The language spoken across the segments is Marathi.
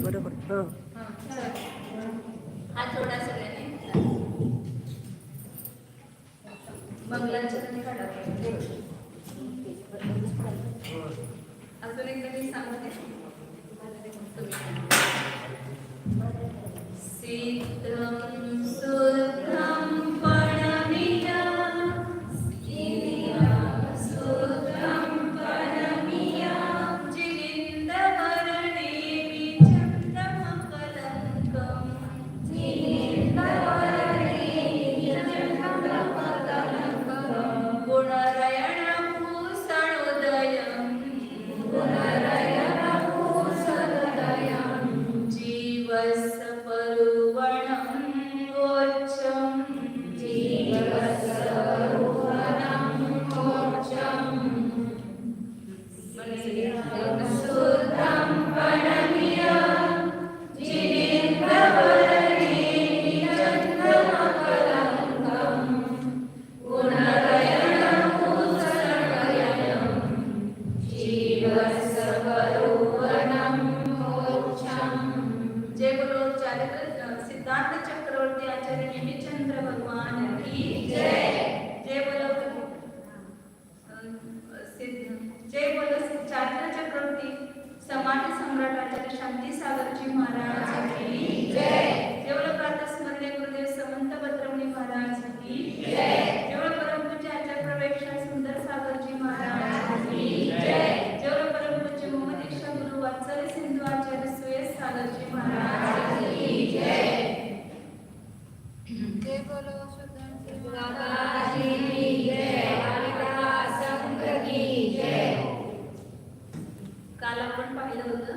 बरोबर. हो. हात जोडा सगळ्यांनी. मंगलाचरण काढा. अजून एकदा मी सांगते. सिद्धं सुद्धं परमियं सुद्धं परमियं जिनेन्द्रवर्णेमि चन्द्रमकलङ्कं गुणरयणभूषणोदयं जीवस्परुवणं वोच्चं शुद्धं प्रणमियं जिनेन्द्रवर्णेमि चन्द्रमकलङ्कं गुणरयणभूषणोदयं जीवस्परुवणं वोच्चं। जय बोलो सिद्धार्थ चक्रवर्ती आचार्य नेमिचंद्र भगवान की जय। जय बोलो जय बोलो चारित्र चक्रवर्ती समाज सम्राट आचार्य शांती सागरजी महाराज की जय। जय बोलो प्रातः स्मरणीय गुरुदेव समंत भद्रमुनी महाराज की जय। जय बोलो परम पूज्य आचार्य प्रवेक्षा सुंदर सागरजी महाराज की जय। जय बोलो परम पूज्य मोहम्मद दीक्षा गुरु वात्सल्य सिंधु आचार्य सुयस सागरजी महाराज की जय। जय बोलो सुधांशु माताजी की जय। कालिका संघ की जय। काल आपण पाहिलं होतं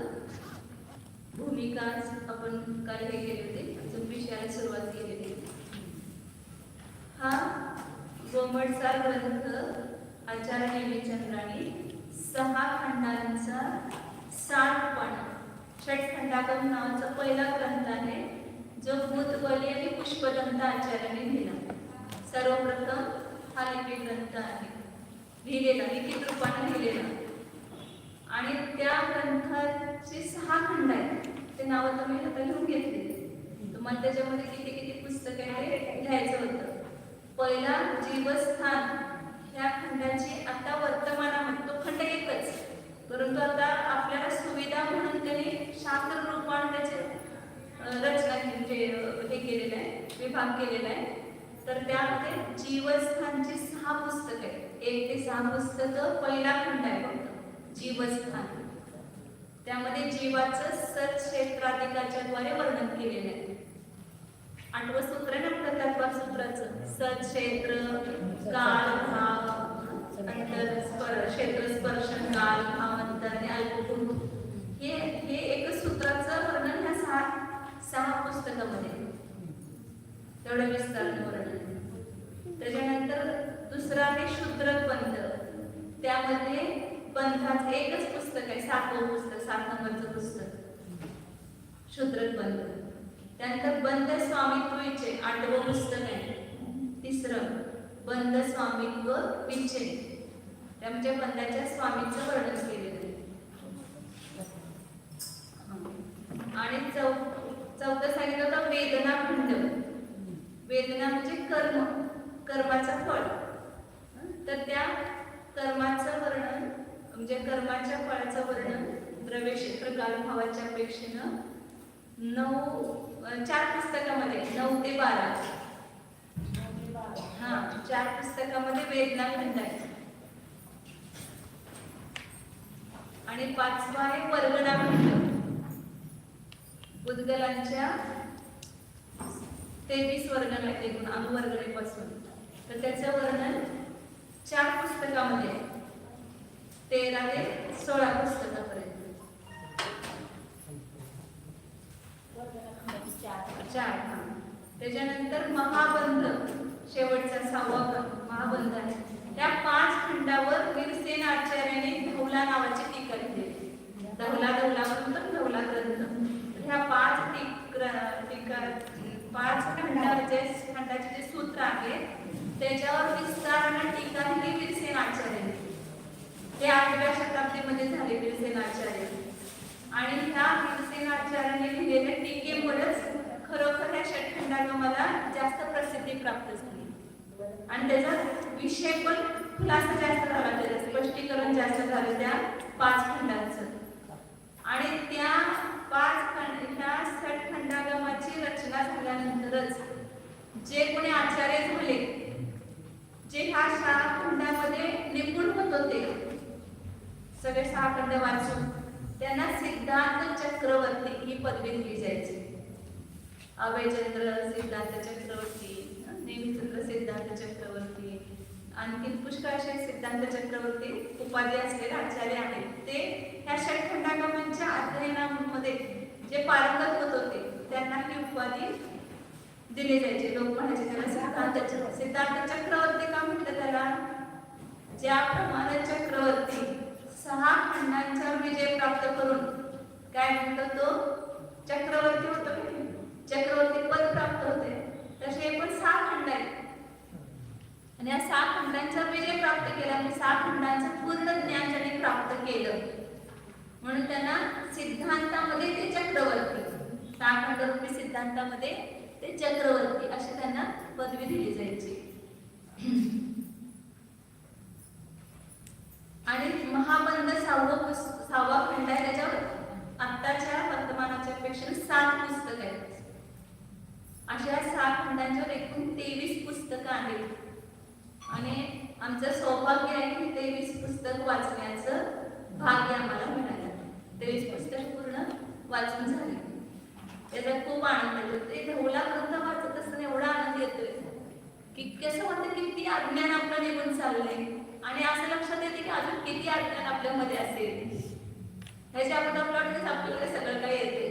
भूमिका आपण काल हे केले होते, अजून विषयाला सुरुवात केलेली. हा गोमटचा ग्रंथ आचार्य नेमिचंद्रांनी 6 खंडांचा 60 पान षटखंडागम नावाचा पहिला ग्रंथ आहे, जो भूतबली आणि पुष्पदंत आचार्यांनी लिहिला. सर्वप्रथम हा लिखित ग्रंथ आहे, लिहिलेला लिखित रूपाने लिहिलेला. आणि त्या ग्रंथाचे 6 खंड आहेत. ते नाव तुम्ही आता लिहून घेतले. तुम्हाला त्याच्यामध्ये किती किती पुस्तक आहे लिहायचं होतं. पहिला जीवस्थान ह्या खंडाची आता वर्तमानामध्ये तो खंड एकच, परंतु आता आपल्याला सुविधा म्हणून त्यांनी शास्त्र रूपाने त्याचे रचना म्हणजे हे केलेलं आहे, विभाग केलेला आहे. तर त्यामध्ये जीवस्थानची 6 पुस्तक आहेत. 1 ते 6 पुस्तक. पहिला खंड आहे फक्त जीवस्थान. त्यामध्ये जीवाचं सत्क्षेत्राधिकाच्या द्वारे वर्णन केलेलं आहे. 8वं सूत्र आहे ना तत्त्वज्ञान सूत्राचं. सत्क्षेत्र काल भाव अंतर क्षेत्र स्पर्श काल भाव अंतर आणि अल्पभूत हे एकच सूत्राचं वर्णन ह्या 6 पुस्तकामध्ये तेवढं विस्ताराने वर्णन. त्याच्यानंतर दुसरा आहे शूद्रक बंध. त्यामध्ये बंधाचं एकच पुस्तक आहे, 7वं पुस्तक, 7 नंबरचं पुस्तक शूद्रक बंध. त्यानंतर बंध स्वामित्व विच्छेद 8वं पुस्तक आहे. तिसरं बंध स्वामित्व विच्छेद. त्यामध्ये बंधाच्या स्वामीचं वर्णन केलेलं आहे. आणि चौथं सांगितलं होतं वेदना खंड. वेदना म्हणजे कर्म, कर्माचं फळ. तर त्या कर्माचं वर्णन म्हणजे कर्माच्या फळाचं वर्णन द्रव्य क्षेत्र काल भावाच्या अपेक्षेनं 4 पुस्तकामध्ये 9 ते 12 4 पुस्तकामध्ये वेदना खंड आहे. आणि 5वा आहे वर्गणा खंड. उद्गलांच्या 23 वर्गण आहेत एकूण अनुवर्गणेपासून. तर त्याचं वर्णन 4 पुस्तकामध्ये 13 ते 16 पुस्तकापर्यंत 4. त्याच्यानंतर महाबंध शेवटचा 6वा महाबंध आहे. त्या 5 खंडावर वीरसेन आचार्याने धौला नावाची टीका लिहिली. धौला म्हणतात धौला ग्रंथ. ह्या 5 खंडाचे जे सूत्र आहे त्याच्यावर विस्ताराने टीका लिहिली वीरसेन आचार्याने. ते 8व्या शताब्दीमध्ये झाले वीरसेन आचार्य. आणि ह्या वीरसेन प्राचीन आचार्यांनी लिहिलेल्या टीकेमुळेच खरोखर या षटखंडागमाला जास्त प्रसिद्धी प्राप्त झाली आणि त्याचा विषय पण खुलासा जास्त झाला, त्याचं स्पष्टीकरण जास्त झालं त्या 5 खंडांचं. आणि त्या 5 खंड ह्या षटखंडागमाची रचना झाल्यानंतरच जे कोणी आचार्य झाले, जे ह्या 6 खंडामध्ये निपुण होत होते, सगळे 6 खंड वाचून त्यांना सिद्धांत चक्रवर्ती ही पदवी दिली जायची. अभयचंद्र सिद्धांत चक्रवर्ती, नेमिचंद्र सिद्धांत चक्रवर्ती, आणखी पुष्कळ असे सिद्धांत चक्रवर्ती उपाधी असलेले आचार्य आहेत. ते ह्या षटखंडागमांच्या अध्ययनामध्ये जे पारंगत होत होते त्यांना ही उपाधी दिली जायची. लोक म्हणायचे त्याला सिद्धांत चक्रवर्ती का म्हटलं त्याला? ज्याप्रमाणे चक्रवर्ती 6 खंडांचा विजय प्राप्त करून काय म्हणतो तो चक्रवर्ती होतो, चक्रवर्ती पद प्राप्त होते, तसे पण 6 खंड आहेत आणि या 6 खंडांचा विजय प्राप्त केला म्हणजे 6 खंडांचं पूर्ण ज्ञान त्यांनी प्राप्त केलं म्हणून त्यांना सिद्धांतामध्ये ते चक्रवर्ती, 6 खंडरूपी सिद्धांतामध्ये ते चक्रवर्ती अशी त्यांना पदवी दिली जायची. आणि महाबंध 6वा खंड आहे, त्याच्यावर आत्ताच्या वर्तमानाच्या पेक्षा 7 पुस्तकं आहेत. अशा 6 खंडांच्यावर एकूण 23 पुस्तकं आहेत आणि आमचं सौभाग्य आहे की 23 पुस्तक वाचण्याचं भाग्य आम्हाला मिळालं. 23 पुस्तक पूर्ण वाचून झाली, त्याचा खूप आनंद येतो. ते ढोला ग्रंथ वाचत असताना एवढा आनंद येतोय की कसं वाटतं किती अज्ञान आपलं निघून चाललंय आणि असं लक्षात येते की अजून किती अज्ञान आपल्यामध्ये असेल. ह्याच्या अगोदर आपलं वाटतं आपल्याला सगळं काही येते,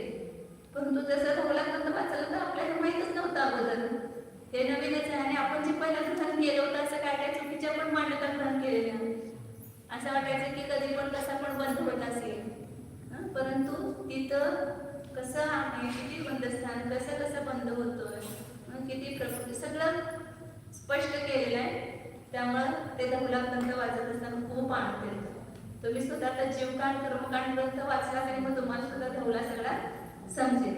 परंतु जसं ढोला ग्रंथ वाचलं तर आपल्याला माहीतच नव्हतं अगोदर. हे नवीनच आहे आणि आपण जे पहिला ग्रहण केलं होतं असं काय काय चुकीच्या पण मांडता ग्रहण केलेल्या, असं वाटायचं की कधी पण कसा पण बंद होत असेल. परंतु तिथं कसं आहे, किती बंदस्थान, कसं बंद होतोय, किती प्रकृती सगळं स्पष्ट केलेलं आहे. त्यामुळं ते ढोला ग्रंथ वाचत असताना खूप आनंद येतो. तुम्ही सुद्धा आता जीवकांड कर्मकांड ग्रंथ वाचला तरी मग तुम्हाला सुद्धा ढोला सगळा समजेल.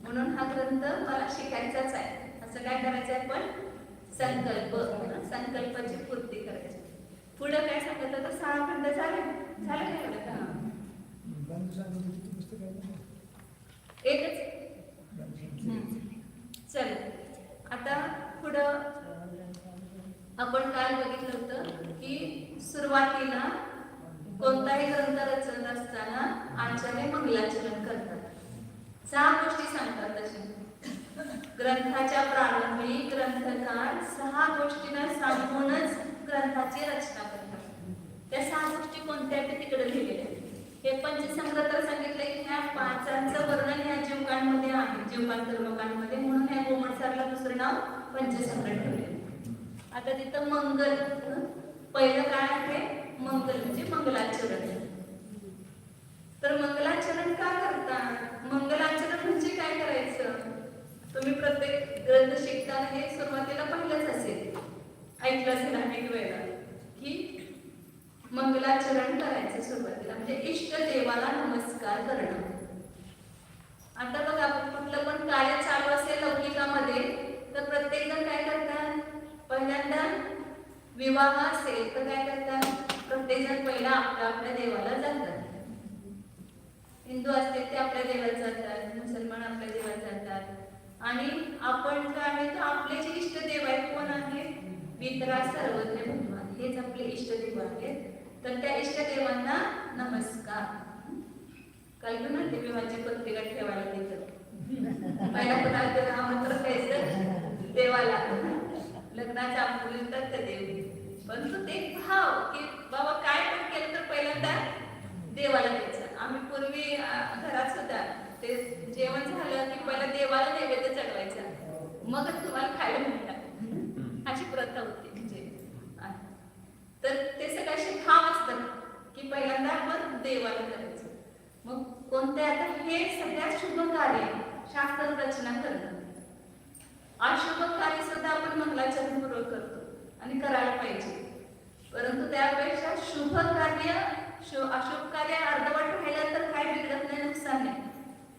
म्हणून हा ग्रंथ मला शिकायचाच आहे. असं काय करायचं आहे, पण संकल्पाची पूर्ती करायची. पुढं काय सांगत तर 6 खंड झाले काय का एकच. चल आता पुढं आपण काय बघितलं होतं की सुरुवातीला कोणताही ग्रंथ रचत असताना आचार्य मंगलाचरण करतात. 6 गोष्टी सांगतात तसे. ग्रंथाच्या प्रारंभी ग्रंथकार 6 गोष्टींना सांगूनच ग्रंथाची रचना करतात. त्या 6 गोष्टी कोणत्या ते तिकडे लिहिलेल्या आहेत. हे पंचसंग्रह तर सांगितलंय की ह्या 5चं वर्णन ह्या जीवकांमध्ये आहे, जीवकांड कर्मकांडमध्ये, म्हणून ह्या गोमटसारला दुसरं नाव पंचसंग्रह ठेवले. आता तिथं मंगल पहिलं काय आहे, मंगल म्हणजे मंगलाचरण. तर मंगलाचरण का करतात? मंगलाचरण म्हणजे काय करायचं? तुम्ही प्रत्येक ग्रंथ शिकताना हे सुरुवातीला पाहिलंच असेल, ऐकलं असेल अनेक वेळा की मंगलाचरण करायचं सुरुवातीला म्हणजे इष्ट देवाला नमस्कार करणं. आता बघा आपण कुठलं पण कार्य चालू असेल लौकिकामध्ये तर प्रत्येक जण काय करतात, पहिल्यांदा विवाह असेल तर काय करतात, प्रत्येक जण पहिला आपल्या देवाला जातात. हिंदू असतील ते आपल्या देवाला जातात, मुसलमान आपल्या देवाला जातात आणि आपण काय आहे तर आपले जे इष्ट देव आहेत कोण आहेत, वितरा सर्वज्ञ भगवान, हेच आपले इष्ट देव आहेत. तर त्या इष्ट देवांना नमस्कार. कल्पना ते विवाहाची पत्रिका ठेवायला तिथं पहिला कोणाला आमंत्रण द्यायचं देवाला, लग्नाचा आमंत्रण तर देव. परंतु ते भाव की बाबा काय पण केलं तर पहिल्यांदा देवाला द्यायचं. आम्ही पूर्वी घरात सुद्धा ते जेवण झालं की पहिला देवाला नैवेद्य चढवायचा, मगच तुम्हाला खायला मिळणार, अशी प्रथा होती. म्हणजे तर ते सगळ्याशी ठाम असतात की पहिल्यांदा आपण देवाला करायचं. मग कोणत्या आता हे सगळ्यात शुभ कार्य शास्त्र रचना करणं. अशुभ कार्य सुद्धा आपण मंगलाचरणपूर्वक करतो आणि करायला पाहिजे. परंतु त्यापेक्षा शुभ कार्य, अशुभ कार्य अर्धवट राहिलं तर काय बिघडत नाही, नुकसान नाही.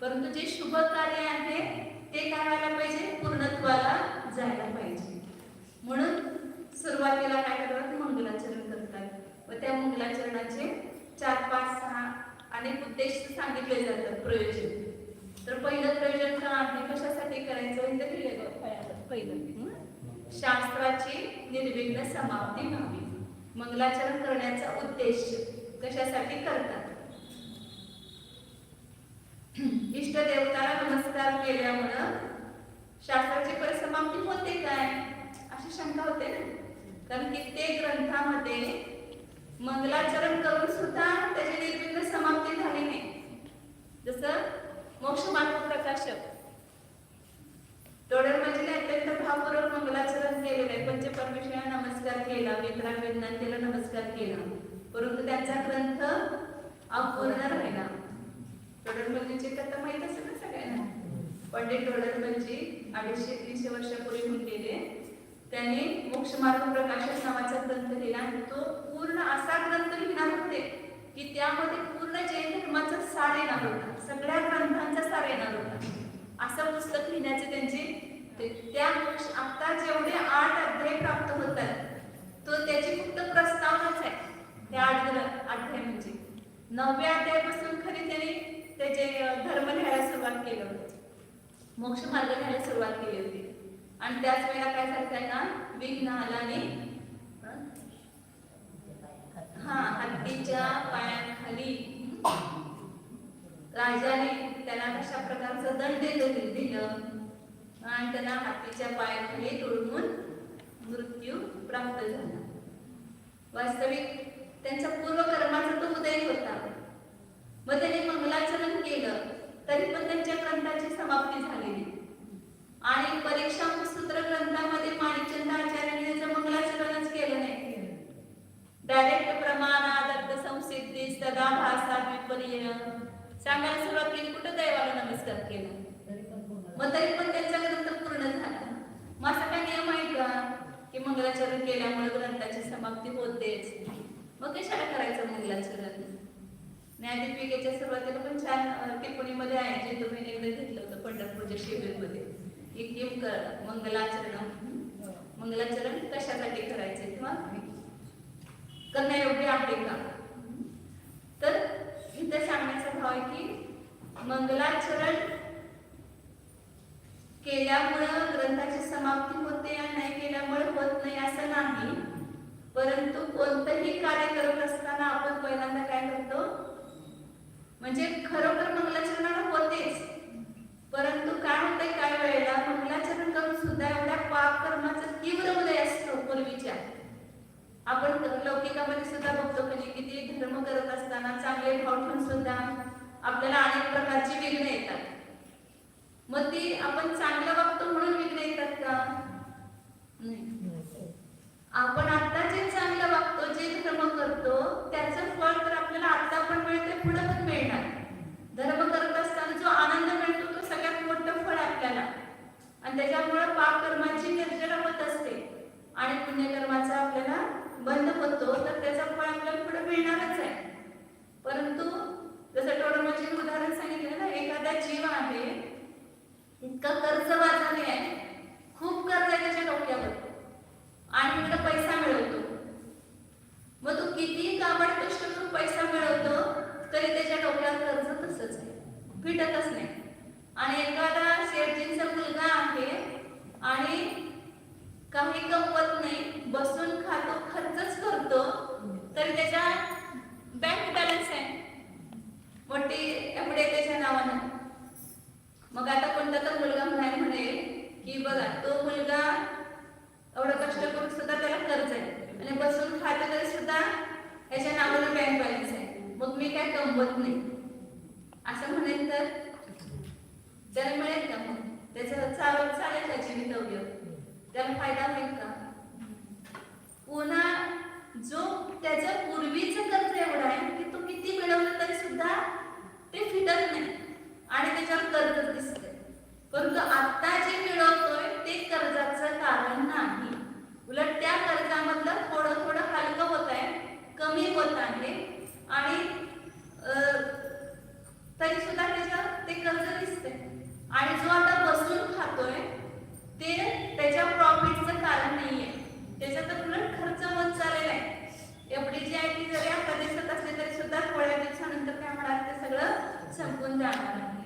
परंतु जे शुभ कार्य आहे ते काय व्हायला पाहिजे, पूर्णत्वाला जायला पाहिजे. म्हणून सुरुवातीला काय करतात, मंगलाचरण करतात व त्या मंगलाचरणाचे 4, 5, 6 अनेक उद्देश सांगितले जातात, प्रयोजन. तर पहिलं प्रयोजन काय आहे, कशासाठी करायचं हे तर पहिलं शास्त्राची निर्विघ्न समाप्ती व्हावी. मंगलाचरण करण्याचा उद्देश कशासाठी करतात, इष्ट देवताला नमस्कार केल्यामुळं शास्त्राची परिसमाप्ती होते काय, अशी शंका होते ना. कारण कित्येक ग्रंथामध्ये मंगलाचरण करून सुद्धा त्याची निर्विघ्न समाप्ती झाली नाही. जसं मोक्षमार्ग प्रकाशक तोडरमंजीने अत्यंत भावपूर्वक मंगलाचरण केलेलं आहे. पंचपरमेश्वराला नमस्कार केला, वेदांतेला नमस्कार केला, परंतु त्यांचा ग्रंथ अपूर्ण राहिला. तोडरमंजीची कथा माहित असेल ना सगळ्यांना. पंडित तोडरमंजी 250-300 वर्षापूर्वी होऊन गेले. त्यांनी मोक्षमार्ग प्रकाशक नावाचा ग्रंथ लिहिला आणि तो पूर्ण असा ग्रंथ लिहिणार होते की त्यामध्ये पूर्ण जैन धर्माचा सार येणार होता, सगळ्या ग्रंथांचा सार येणार होता. असं पुस्तक लिहिण्याचे त्यांचे त्या आता जेवढे 8 अध्याय प्राप्त होतात तो त्याची फक्त प्रस्तावनाच आहे. त्या 8 अध्याय म्हणजे 9व्या अध्यायापासून खरी त्यांनी त्याचे धर्म लिहायला सुरुवात केली होती, मोक्ष मार्ग लिहायला सुरुवात केली होती. आणि त्याच वेळेला काय झालं, त्यांना विघ्न आला आणि हत्तीच्या पायाखाली राजाने त्याला कशा प्रकारचं दंड दिलं आणि त्यांना हत्तीच्या पायाखाली तुडवून मृत्यू प्राप्त झाला. वास्तविक त्यांचा पूर्वकर्माचा तो उदय होता. मग त्यांनी मंगलाचरण केलं तरी पण त्यांच्या ग्रंथाची समाप्ती झालेली. आणि परीक्षा सूत्र ग्रंथामध्ये माणिकचंद आचार्यांनी त्याचं मंगलाचरणच केलं नाही. डायरेक्ट प्रमाणादर्थ संसिद्धी सदा भासा विपर्य सांगायला सुरुवात केली. कुठं दैवाला नमस्कार केला, मग तरी पण त्यांचा ग्रंथ पूर्ण झाला. मग असा काय नियम आहे का की मंगलाचरण केल्यामुळे ग्रंथाची समाप्ती होतेच, मग कशाला करायचं मंगलाचरण? न्यायदीपिकेच्या सुरुवातीला पण छान टिप्पणीमध्ये आहे, जे तुम्ही एकदा घेतलं होतं पंढरपूरच्या शिबिरमध्ये, की किम मंगलाचरण कशासाठी करायचे किंवा करण्यायोग्य आहे का. तर इथे सांगण्याचा भाव आहे की मंगलाचरण केल्यामुळं ग्रंथाची समाप्ती होते आणि नाही केल्यामुळे होत नाही असं नाही. परंतु कोणतंही कार्य करत असताना आपण पहिल्यांदा काय करतो, म्हणजे खरोखर मंगलाचरणाला होतेच, परंतु काय होतंय काय वेळेला मंगलाचरण करून सुद्धा एवढ्या पाप कर्माचा तीव्र उदय असतो पूर्वीच्या. आपण लौकिकामध्ये सुद्धा बघतो की किती धर्म करत असताना चांगले भाव ठेवून सुद्धा आपल्याला अनेक प्रकारची विघ्न येतात. मग ती आपण चांगलं वागतो म्हणून विघ्न येतात का? नाही. आपण आता जे चांगलं वागतो, जे धर्म करतो त्याचं फळ तर आपल्याला आता पण मिळते, पुढे पण मिळणार. धर्म करत असताना जो आनंद मिळतो तो सगळ्यात मोठं फळ आपल्याला, आणि त्याच्यामुळे पाप कर्माची निर्जरा होत असते आणि पुण्यकर्माचा आपल्याला बंद होतो, तर त्याचा फळ आपल्याला पुढे मिळणारच आहे. परंतु जसं टोडरमंजीने उदाहरण सांगितलं ना, एखादा जीव आहे इतका कर्जबाजारी आहे, खूप कर्ज आहे त्याच्या डोक्यावर आणि इकडे पैसा मिळवतो. मग तो किती काबाड कष्ट करून पैसा मिळवतो तरी त्याच्या डोक्यावर कर्ज तसंच आहे, फिटतच नाही. आणि एखादा शेठजींचा मुलगा आहे आणि काही कमवत नाही, बसून खातो, खर्चच करतो, तरी त्याच्या बँक बॅलन्स आहे मोठी एवढे त्याच्या नावानं. मग आता कोणता तर मुलगा म्हणेल की बघा तो मुलगा एवढं कष्ट करून सुद्धा त्याला कर्ज आहे आणि बसून खातो तरी सुद्धा याच्या नावानं बँक बॅलन्स आहे, मग मी काय कमवत नाही असं म्हणेल तर त्याला मिळेल का? मग त्याचं चालेल का जीवितव्य? त्याला फायदा होईल का? पुन्हा जो त्याच्या पूर्वीचं कर्ज एवढं आहे की तो किती मिळवलं तरी सुद्धा ते फिटत नाही आणि त्याच्यावर कर्ज दिसतंय. परंतु आता जे मिळवतोय ते कर्जाचं कारण नाही, उलट त्या कर्जामधलं थोडं थोडं हलकं होत आहे, कमी होत आहे आणि तरी सुद्धा त्याच्या ते कर्ज राहणार आहे.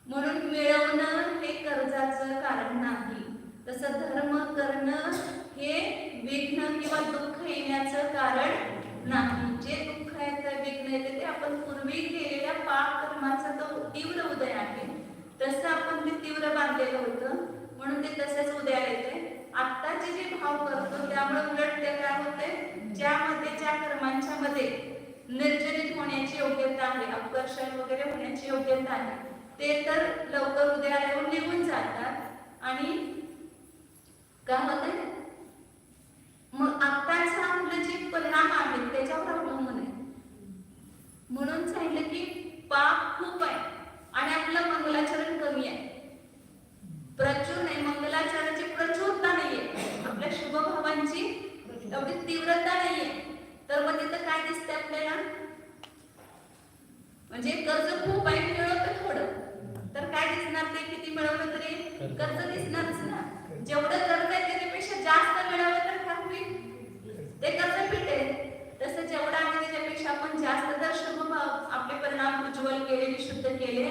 म्हणून मिळवणं हे कर्जाचं कारण नाही. तसं धर्म करणं हे विघ्न किंवा दुःख येण्याचं कारण नाही. जे दुःख येतं, विघ्न येते ते आपण पूर्वी केलेल्या पाप कर्माचा तो तीव्र उदय आहे. तसं आपण ते तीव्र बांधलेलं होतं म्हणून ते तसेच उदयाला येते. आत्ताचे जे भाव करतो त्यामुळे उलट ते काय होते, ज्यामध्ये ज्या कर्मांच्या मध्ये निर्जरित होण्याची योग्यता आहे, अपकर्षण वगैरे होण्याची योग्यता आहे, ते तर लवकर उदयाला येऊन निघून जातात आणि काय होते मग आत्ताचा आपलं जे परिणाम आहेत त्याच्यावर अवलंबून आहे. म्हणून सांगितलं की पाप खूप आहे आणि आपलं मंगलाचरण कमी आहे, प्रचूर नाही. मंगलाचरणाची प्रचुरता नाहीये, आपल्या शुभभावांची एवढी तीव्रता नाहीये. तर मग तिथं काय दिसते आपल्याला, म्हणजे कर्ज खूप आहे, मिळवतं थोडं, तर काय दिसणार, ते किती मिळवलं तरी कर्ज दिसणारच ना. जेवढं कर्ज आहे त्याच्यापेक्षा जास्त मिळवलं तर काय होईल, ते कर्ज फिटेल. तसं जेवढं आहे त्याच्यापेक्षा आपण जास्त जर शुभभाव आपले परिणाम उज्ज्वल केले, विशुद्ध केले,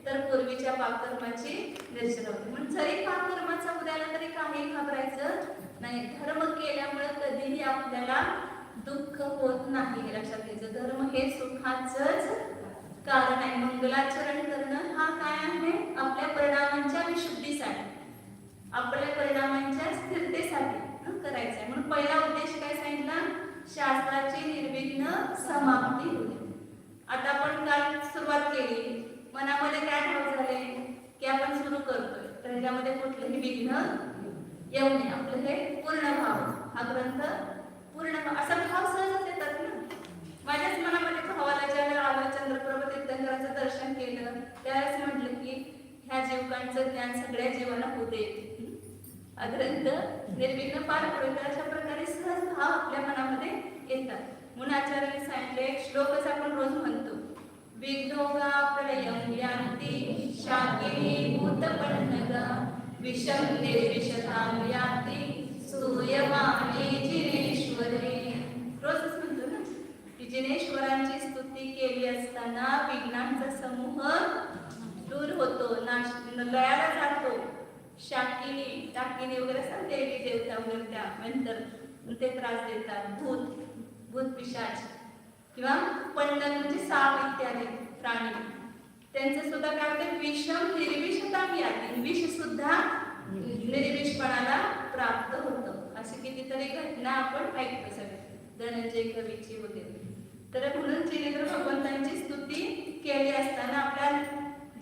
तर पूर्वीच्या पापकर्माची निर्जर होते. म्हणून जरी पापकर्माचा उद्याला तरी काही घाबरायचं नाही. धर्म केल्यामुळे कधीही आपल्याला दुःख होत नाही, हे लक्षात घ्यायचं. धर्म हे सुखाचंच कारण आहे. मंगलाचरण करणं हा काय आहे, आपल्या परिणामांच्या विशुद्धीसाठी, आपल्या परिणामांच्या स्थिरतेसाठी करायचं आहे. म्हणून पहिला उद्देश काय सांगितला, शास्त्राची निर्विघ्न समाप्ती होते. आता आपण काल सुरुवात केली, मनामध्ये काय भाव झाले की आपण सुरू करतोय, तर ह्याच्यामध्ये कुठलंही विघ्न येऊ नये. आपलं हे पूर्ण भाव, हा ग्रंथ पूर्ण असा भाव सहजच येतात ना. माझ्याच मनामध्ये भावाला ज्यावेळेला आलं, चंद्रप्रभ तीर्थंकरांचं दर्शन केलं, त्यावेळेस म्हटलं की ह्या जीवकांचं ज्ञान सगळ्या जीवाला होते, हा ग्रंथ निर्विघ्न पार पडेल. तर अशा प्रकारे सहज भाव आपल्या मनामध्ये येतात. म्हणून आचार्यांनी सांगितले, एक श्लोकच आपण रोज म्हणतो, विघ्नोगा प्रलयं यान्ति शाकिनी भूतपन्नगा विषम निर्विशतां यान्ति स्तूयमाने जिनेश्वरे. रोजच म्हणतो ना की जिनेश्वरांची स्तुती केली असताना विघ्नांचा समूह दूर होतो, लयाला जातो. शाकिनी, टाकिनी वगैरे असतात देवी देवता वगैरे, त्या नंतर ते त्रास देतात, भूत पिशाच किंवा पन्नग म्हणजे साप इत्यादी प्राणी, त्यांचं सुद्धा काय होते, विषम निर्विषतां याति, विष सुद्धा निर्विषपणाला प्राप्त होतं. अशी कितीतरी घटना आपण ऐकतो सगळे, धनंजय कवीची वगैरे. तर म्हणून जिनेंद्र भगवंतांची स्तुती केली असताना आपल्या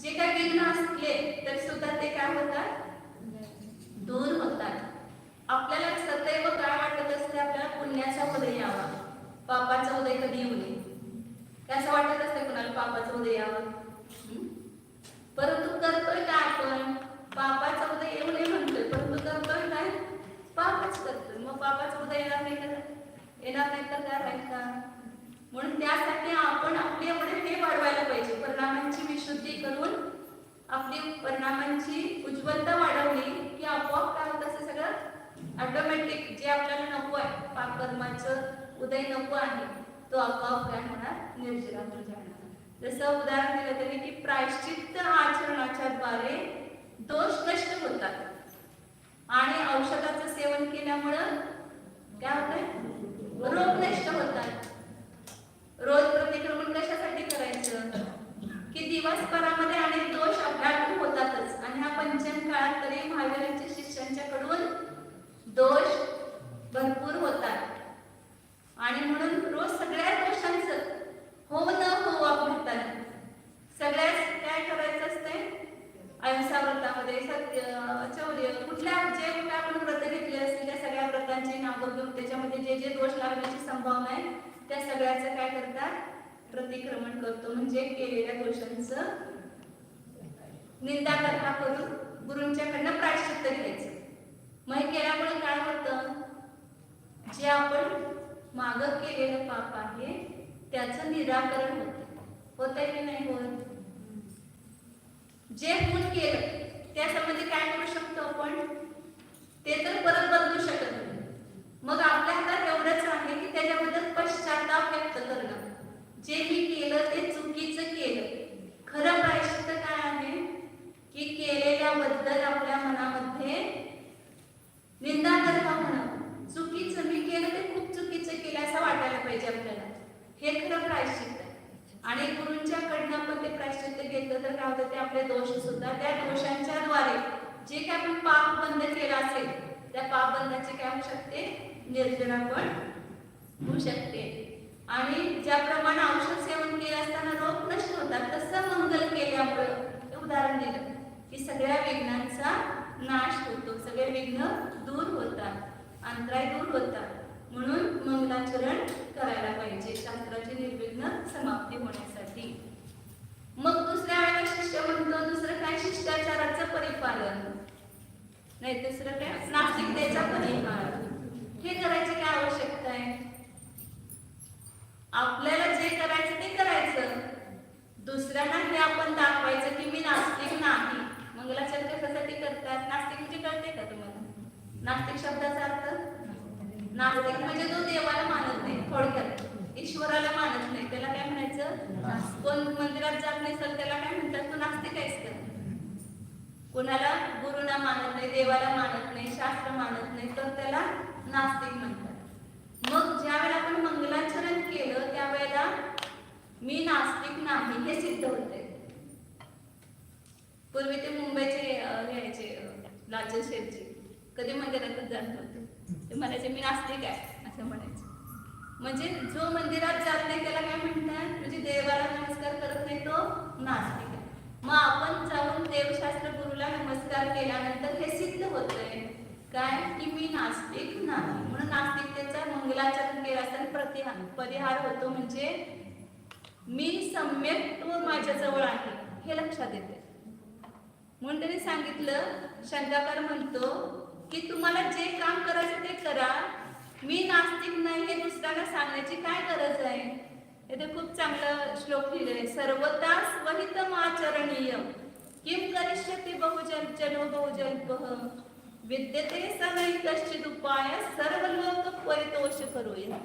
जे काही विघ्न असले तर सुद्धा ते काय होतात, दूर होतात. आपल्याला सदैव काय वाटत असते, आपल्याला पुण्याचा उदय यावा, पापाचा उदय कधी येऊ नये. कसं वाटत असते कुणाला पापाचा उदय यावा, परंतु करतोय काय आपण, पापाचा उदय येऊ नये म्हणतोय, परंतु करतोय काय, पापच करतोय. मग पापाचा उदय येणार नाही तर काय राहील का. म्हणून त्यासाठी आपण आपले एवढे हे वाढवायला पाहिजे, परिणामांची विशुद्धी करून आपली परिणामांची उज्ज्वलता वाढवली की आपोआप काय होत असं सगळं ऑटोमॅटिक, जे आपल्याला नको आहे, पापकर्माचं उदय नको आहे, तो आपोआप काय होणार, निर्जरात जाणार. जसं उदाहरण दिलं त्यांनी की प्रायश्चित्त आचरणाच्या द्वारे दोष नष्ट होतात आणि औषधाचं सेवन केल्यामुळं काय होतंय, रोग नष्ट होतात. रोज प्रतिक्रमण कशासाठी करायचं की दिवसभरामध्ये अनेक दोष आपल्याकडून होतातच आणि ह्या पंचम काळात तरी महावीरांच्या शिष्यांच्याकडून दोष भरपूर होतात आणि म्हणून रोज सगळ्या दोषांचं हो न हो आपण सगळ्याच काय करायचं असते, अहिंसा व्रतामध्ये सत्य चौर्य कुठल्या जे काय आपण व्रत घेतले असतील त्या सगळ्या व्रतांची नावं घेऊन त्याच्यामध्ये जे जे दोष लागण्याची संभावना आहे त्या सगळ्याचं काय करतात, प्रतिक्रमण करतो. म्हणजे केलेल्या दोषांचं निंदा करता करून गुरूंच्याकडनं प्रायश्चित्त घ्यायचं. मग हे केल्यामुळे काय होतं, जे आपण मागं केलेलं पाप आहे त्याचं निराकरण होतंय की नाही होत. जे गुण केलं त्यासंबंधी काय करू शकतो आपण, ते तर परत बदलू शकत नाही. मग आपल्या हातात एवढंच आहे की त्याच्याबद्दल पश्चाताप व्यक्त करणं. जे मी केलं ते चुकीचं केलं, खरं प्रायश्चित्त काय आहे की केलेल्याबद्दल आपल्या मनामध्ये निंदा करता म्हणा, चुकीचं मी केलं ते खूप चुकीचं केलं असं वाटायला पाहिजे आपल्याला. हे खरं प्रायश्चित्त आहे. आणि गुरूंच्याकडनं पण ते प्रायश्चित्त घेतलं तर काय होतं, ते आपले दोष सुद्धा त्या दोषांच्या द्वारे जे काय आपण पाप बंद केला असेल त्या पाप बंधाचे काय होऊ शकते, निर्जना पण होऊ शकते. आणि ज्याप्रमाणे औषध सेवन केले असताना रोग नष्ट होतात, तसं मंगल केल्यामुळं उदाहरण दिलं की सगळ्या विघ्नांचा नाश होतो, सगळे विघ्न दूर होतात, अंतराय दूर होतात. म्हणून मंगलाचरण करायला पाहिजे शास्त्राची निर्विघ्न समाप्ती होण्यासाठी. मग दुसऱ्या वेळेला शिष्य म्हणतो दुसरं काय, शिष्टाचाराचं परिपालन, नाही दुसरं काय, नास्तिकतेचा परिपालन. हे करायची काय आवश्यकता आहे? आपल्याला जे करायचं ते करायचं, दुसऱ्यांना हे आपण दाखवायचं की मी नास्तिक नाही. मंगलाचरण कशासाठी करतात? नास्तिक म्हणजे कळते का तुम्हाला? नास्तिक शब्दाचा अर्थ, नास्तिक म्हणजे जो देवाला मानत नाही, थोडक्यात ईश्वराला मानत नाही, त्याला काय म्हणायचं? कोण मंदिरात जात नसेल त्याला काय म्हणतात, तू नास्तिक आहेस का? कोणाला गुरुना मानत नाही, देवाला मानत नाही, शास्त्र मानत नाही, तर त्याला नास्तिक म्हणतात. मग ज्या वेळेला आपण मंगलाचरण केलं त्यावेळेला मी नास्तिक नाही हे सिद्ध होते. पूर्वी ते मुंबईचे यायचे लालचंद शेठजी, कधी मंदिरातच जात नव्हते, ते म्हणायचे मी नास्तिक आहे असं म्हणायचे. म्हणजे जो मंदिरात जात नाही त्याला काय म्हणतात, म्हणजे देवाला नमस्कार करत नाही तो नास्तिक आहे. मग आपण जाऊन देवशास्त्र गुरुला नमस्कार केल्यानंतर हे सिद्ध होतंय काय की मी नास्तिक नाही. म्हणून नास्तिकतेचा मंगलाचरण केला असताना परिहार होतो, म्हणजे मी सम्यक्त्व माझ्याजवळ आहे हे लक्षात येते. म्हणून त्यांनी सांगितलं, शंकाकार म्हणतो की तुम्हाला जे काम करायचं ते करा, मी नास्तिक नाही हे दुसऱ्याला सांगण्याची काय गरज आहे. इथे खूप चांगलं श्लोक लिहिलेलं आहे, सर्वता स्वहितमाचरणीय किम करिष्यति बहुजनो बहुजल्पः विद्यते स नै कश्चित् उपाय सर्व लोक परितोष करूया.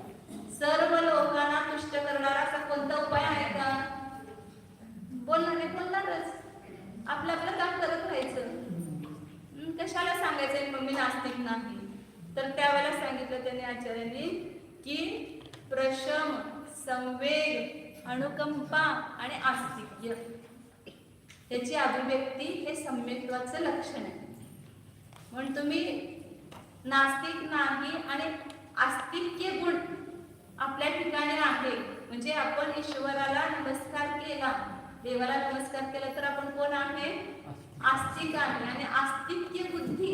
सर्व लोकांना तुष्ट करणारा असा कोणता उपाय आहे का? बोलणारच, आपलं आपलं काम करत राहायचं. कशाला सांगायचं मग मी नास्तिक नाही? तर त्यावेळेला सांगितलं त्याने आचार्यांनी की प्रशम, संवेग, अनुकंपा आणि आस्तिक्य याची अभिव्यक्ती हे सम्यक्त्वाचं लक्षण आहे. म्हणून तुम्ही नास्तिक नाही आणि आस्तिक्य गुण आपल्या ठिकाणी आहे. म्हणजे आपण ईश्वराला नमस्कार केला, देवाला नमस्कार केला तर आपण कोण आहे? आस्तिक आहे. आणि आस्तिक्य बुद्धी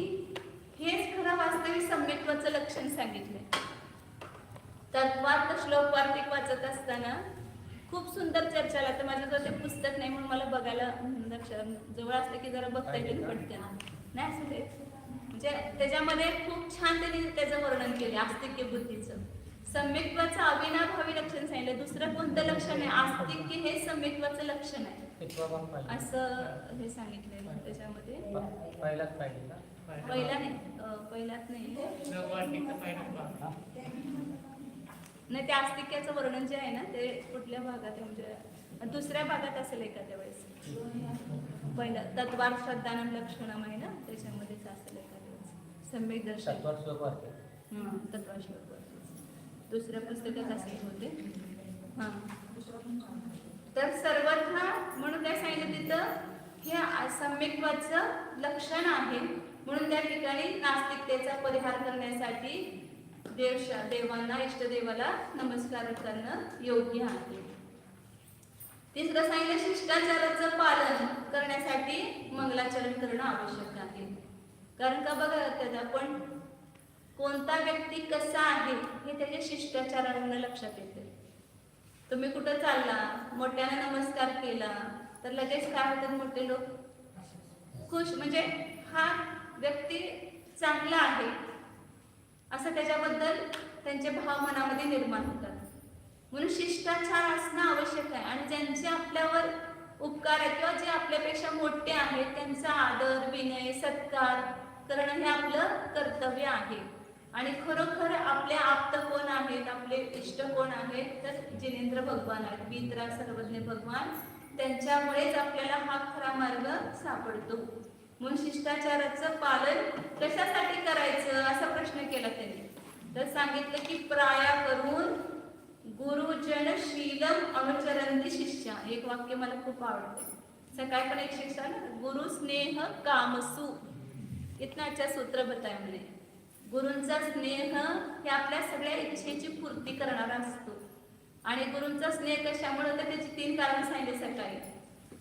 हेच खरं वास्तविक सम्यक्त्वाचं लक्षण सांगितलंय. तत्वार्थ श्लोक वार्तिक वाचत असताना खूप सुंदर चर्चा आला. तर माझ्याजवळ ते पुस्तक नाही म्हणून मला बघायला जवळ असलं की जरा बघता येईल पटकन, नाही असं ते म्हणजे त्याच्यामध्ये खूप छान त्यांनी त्याचं वर्णन केले आस्तिक्य बुद्धीचं. सम्यक्त्वाचं अविनाभावी लक्षण सांगितलं. दुसरं कोणतं लक्षण आहे? आस्तिक्य हे सम्यक्त्वाचं लक्षण आहे असं हे सांगितलंय त्याच्यामध्ये. पहिल्यात नाही नाही, ते आस्तिक्याचं वर्णन जे आहे ना ते कुठल्या भागात आहे, म्हणजे दुसऱ्या भागात असेल एखाद्या वेळेस. पहिलं तत्वार श्रद्धानंद लक्षणम आहे ना, त्याच्यामध्येच असेल एखाद्या वेळेस सम्यक दर्शन तत्वार श्लोक दुसऱ्या पुस्तकात असेल होते. हां, तर सर्वथा म्हणून काय सांगितलं तिथं हे सम्यक्त्वाचं लक्षण आहे. म्हणून त्या ठिकाणी नास्तिकतेचा परिहार करण्यासाठी देवांना, इष्टदेवाला नमस्कार करणं योग्य आहे. तिसरं सांगितलं शिष्टाचाराचं पालन करण्यासाठी मंगलाचरण करणं आवश्यक आहे. कारण का बघा, त्यात आपण कोणता व्यक्ती कसा आहे हे त्याच्या शिष्टाचारावरून लक्षात येते. तुम्ही कुठं चालला, मोठ्याने नमस्कार केला तर लगेच काय होतात, मोठे लोक खुश, म्हणजे हा व्यक्ती चांगला आहे असं त्याच्याबद्दल त्यांचे भाव मनामध्ये निर्माण होतात. म्हणून शिष्टाचार असणं आवश्यक आहे. आणि ज्यांचे आपल्यावर उपकार आहेत किंवा जे आपल्यापेक्षा मोठे आहेत त्यांचा आदर, विनय, सत्कार करणं हे आपलं कर्तव्य आहे. आणि खरोखर आपले आप्त कोण आहेत, आपले इष्ट कोण आहेत, तर जिनेंद्र भगवान आहेत, वितरा सर्वज्ञ भगवान त्यांच्यामुळेच आपल्याला हा खरा मार्ग सापडतो. म्हणून शिष्टाचाराचं पालन कशासाठी करायचं असा प्रश्न केला त्यांनी. तर सांगितलं की प्राया करून गुरुजन शीलम अनुचरंती शिष्या. एक वाक्य मला खूप आवडते. सकाळी पण एक शिक्षा ना, गुरु स्नेह कामसू इतना अच्छा सूत्र बताया म्हणे. गुरूंचा स्नेह हे आपल्या सगळ्या इच्छेची पूर्ती करणारा असतो. आणि गुरूंचा स्नेह कशामुळे होतं त्याची 3 कारण सांगितले सकाळी.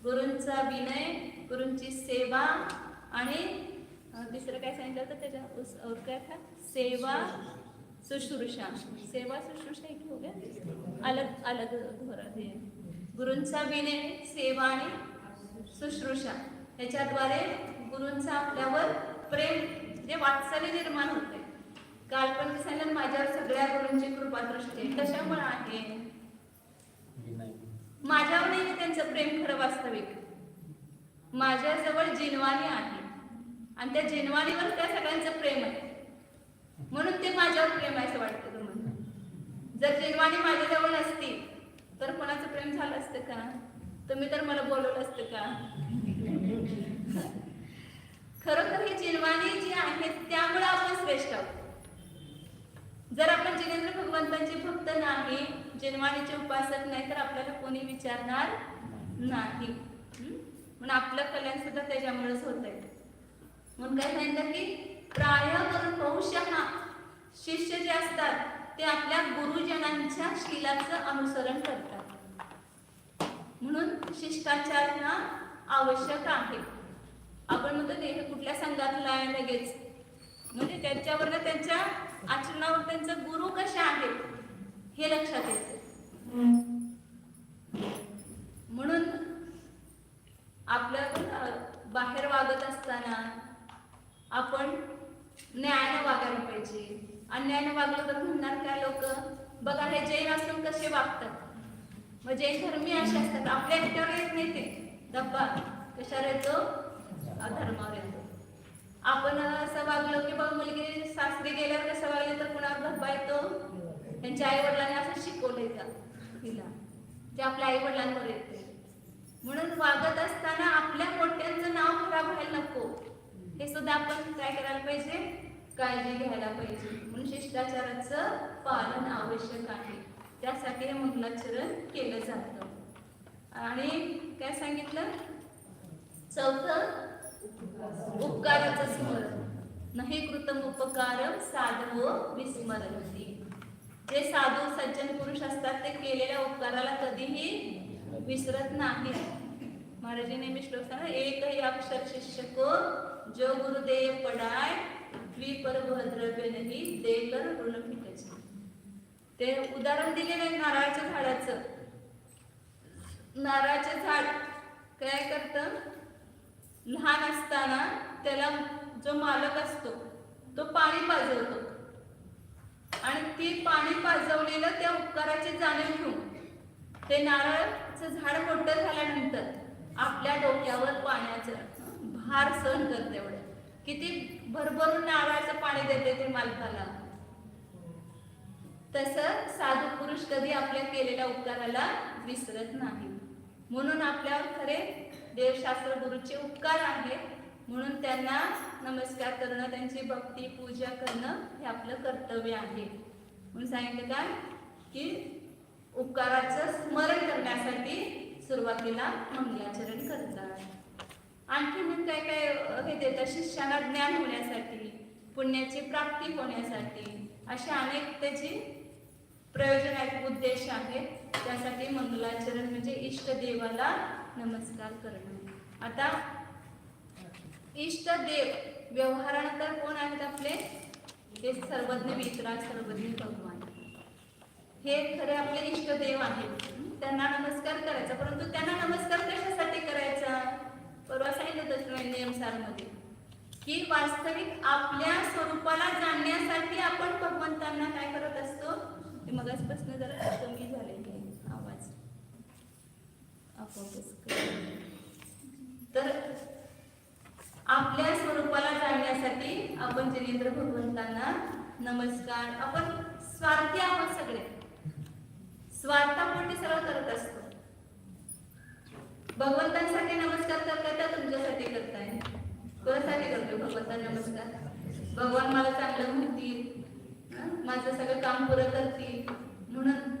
गुरूंचा विनय, गुरूंची सेवा आणि तिसरं काय सांगितलं होतं त्याच्या और काय था? सेवा शुश्रूषा. सेवा शुश्रूषा एक हो गया, अलग अलग धोरण है. गुरूंचा विनय, सेवा आणि शुश्रूषा ह्याच्याद्वारे गुरूंचा आपल्यावर प्रेम जे वात्सल्य निर्माण होते. काल पण मी सांगितलं माझ्यावर सगळ्या गुरूंची कृपा दृष्टी आहे. कशामुळे आहे? माझ्यावर नाही त्यांचं प्रेम खरं वास्तविक. माझ्याजवळ जिनवाणी आहे आणि त्या जिनवाणीवर त्या सगळ्यांचं प्रेम आहे. म्हणून ते माझ्यावर प्रेम आहे असं वाटतं तुम्हाला. जर जिनवाणी माझ्याजवळ नसती तर कोणाचं प्रेम झालं असतं का? तुम्ही तर मला बोलवलं असतं का? खरोखर ही जिनवाणी जी आहे त्यामुळे आपण श्रेष्ठ आहोत. जर आपण जिनेंद्र भगवंतांचे भक्त नाही, जिनवाणीचे उपासक नाही तर आपल्याला कोणी विचारणार नाही. म्हणून आपलं कल्याण सुद्धा त्याच्यामुळेच होत आहे. म्हणून काय सांगितलं की प्राय करून बहुशः शिष्य जे असतात ते आपल्या गुरुजनांच्या शीलाचं अनुसरण करतात. म्हणून शिष्टाचार हा आवश्यक आहे. आपण म्हणतो ते कुठल्या संघातला आहे लगेच, म्हणजे त्यांच्यावर त्यांच्या आचरणावर त्यांचं गुरु कशा आहेत हे लक्षात येते. म्हणून आपल्या बाहेर वागत असताना आपण न्यायाने वागायला पाहिजे. अन्यायाने वागलं तर म्हणणार काय लोक, बघा हे जैन असून कसे वागतात. मग जैन धर्मी असे असतात. आपल्या एकट्यावर येत नाही ते डब्बा कशावर येतो? अधर्मावर येतो. आपण असं वागलो की बघ मुलगी सासरी गेल्यावर कसं वागले तर कुणावर धब्बा येतो? त्यांच्या आई वडिलांनी असं शिकवलंय का तिला, जे आपल्या आई वडिलांवर येते. म्हणून वागत असताना आपल्या मोठ्यांचं नाव खराब व्हायला नको हे सुद्धा आपण काय करायला पाहिजे? काळजी घ्यायला पाहिजे. म्हणून शिष्टाचाराचं पालन आवश्यक आहे. त्यासाठी हे मंगलाचरण केलं जातं. आणि काय सांगितलं? चौथं उपकाराचं स्मरण. नाही कृतम उपकारम साधवो विस्मरन्ति. जे साधू सज्जन पुरुष असतात ते केलेल्या उपकाराला कधीही विसरत नाही. महाराज नेहमी श्लोक सांगा, एकही अक्षर शिष्य को जो गुरुदेव पढ़ाए पृथ्वी पर वह द्रव्य नहीं देकर ऋण फिटचे. ते उदाहरण दिलेलं आहे नारळाच्या झाडाचं. नारळाचं झाड काय करतं? लहान असताना त्याला जो मालक असतो तो पाणी पाजवतो आणि ती पाणी पाजवलेलं त्या उपकाराची जाणीव घेऊन ते नारळाचं झाड मोठं झाल्यानंतर आपल्या डोक्यावर पाण्याचं भार सहन करते. एवढं किती भरभरून नारळाचं पाणी देते ते मालकाला. तसं साधू पुरुष कधी आपल्या केलेल्या उपकाराला विसरत नाही. म्हणून आपल्यावर खरे देवशास्त्र गुरुचे उपकार आहेत. म्हणून त्यांना नमस्कार करणं, त्यांची भक्ती पूजा करणं हे आपलं कर्तव्य आहे. म्हणून सांगितलं काय की उपकाराचं स्मरण करण्यासाठी सुरुवातीला मंगलाचरण करतात. आणखी मग काय काय हे देतात? शिष्याला ज्ञान होण्यासाठी, पुण्याची प्राप्ती होण्यासाठी अशा अनेक त्याची प्रयोजन आहेत, उद्देश आहेत. त्यासाठी मंगलाचरण म्हणजे इष्ट देवाला नमस्कार करणं. आता इष्ट देव व्यवहारानंतर कोण आहेत आपले? हे सर्वज्ञ वितराग सर्वज्ञ भगवान. हे खरे आपले इष्ट देव आहेत. त्यांना नमस्कार करायचा. परंतु त्यांना नमस्कार कशासाठी करायचा? परवा सांगितलं होतं नियमसारमध्ये की वास्तविक आपल्या स्वरूपाला जाणण्यासाठी आपण भगवंतांना काय करत असतो? हे मगाचपासून जरा कमी झालेली आहे आवाज आपोआपच. तर आपल्या स्वरूपाला जाणण्यासाठी आपण जिनेंद्र भगवंतांना नमस्कार. आपण स्वार्थी आहोत सगळे, स्वार्थापोटी सर्व करत असतो. भगवंतांसाठी नमस्कार करताय तर तुमच्यासाठी करताय. कोणासाठी करतोय भगवंतांना नमस्कार? भगवान मला चांगलं म्हणतील, माझं सगळं काम पुरं करतील म्हणून.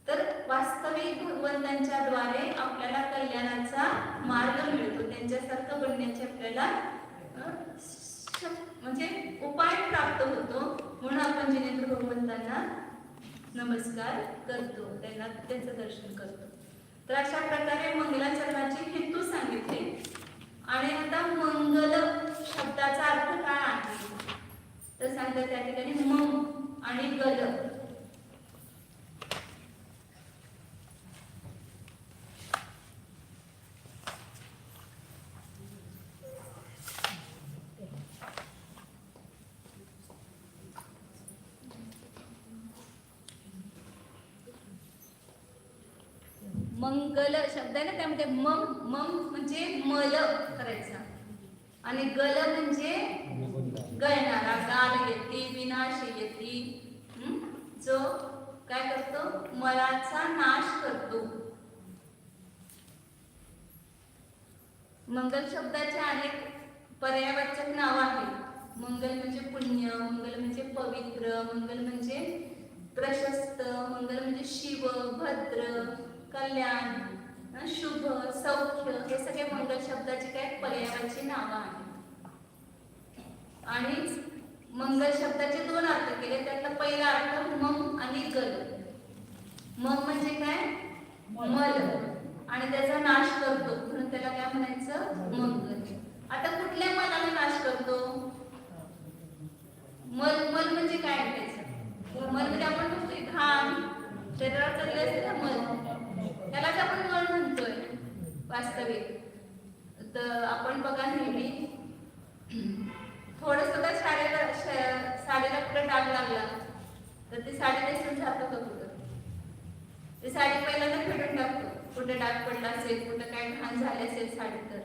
तर वास्तविक भगवंतांच्या द्वारे आपल्याला कल्याणाचा मार्ग मिळतो. त्यांच्यासारखं बनण्याची आपल्याला म्हणजे उपाय प्राप्त होतो. म्हणून आपण जिनेंद्र भगवंतांना नमस्कार करतो, त्यांना त्यांचं दर्शन करतो. तर अशा प्रकारे मंगलाचरणाचे हेतू सांगितले. आणि आता मंगल शब्दाचा अर्थ काय आहे तर सांगतात त्या ठिकाणी मम आणि गल. मंगल शब्द आहे ना, त्यामध्ये मम मम म्हणजे मल करायचा आणि गल म्हणजे गळणारा, गाल येते, विनाश येते, जो काय करतो मलाचा नाश करतो. मंगल शब्दाचे अनेक पर्यायवाचक नाव आहेत. मंगल म्हणजे पुण्य, मंगल म्हणजे पवित्र, मंगल म्हणजे प्रशस्त, मंगल म्हणजे शिव, भद्र, कल्याण, शुभ, सौख्य, हे सगळे मंगल शब्दाचे काय पर्यायाची नावं आहेत. आणि मंगल शब्दाचे दोन अर्थ केले. त्यातला पहिला अर्थ मम आणि गल. मम म्हणजे काय मल आणि त्याचा नाश करतो म्हणून त्याला काय म्हणायचं मंगल. आता कुठल्या मलाला नाश करतो? मल मल म्हणजे काय म्हणायचं? मल म्हणजे आपण म्हणतोय घाम, शरीरावर चालले असते ना मल, त्यालाच आपण मल म्हणतोय वास्तविक. तर आपण बघा नेहमी थोडं सुद्धा साडीला कुठे डाग लागला तर ती साडी नेसून जातो का कुठं? ती साडी पहिल्यांदा फेडून टाकतो कुठे डाग पडला असेल, कुठं काय घाण झाले असेल साडी तर.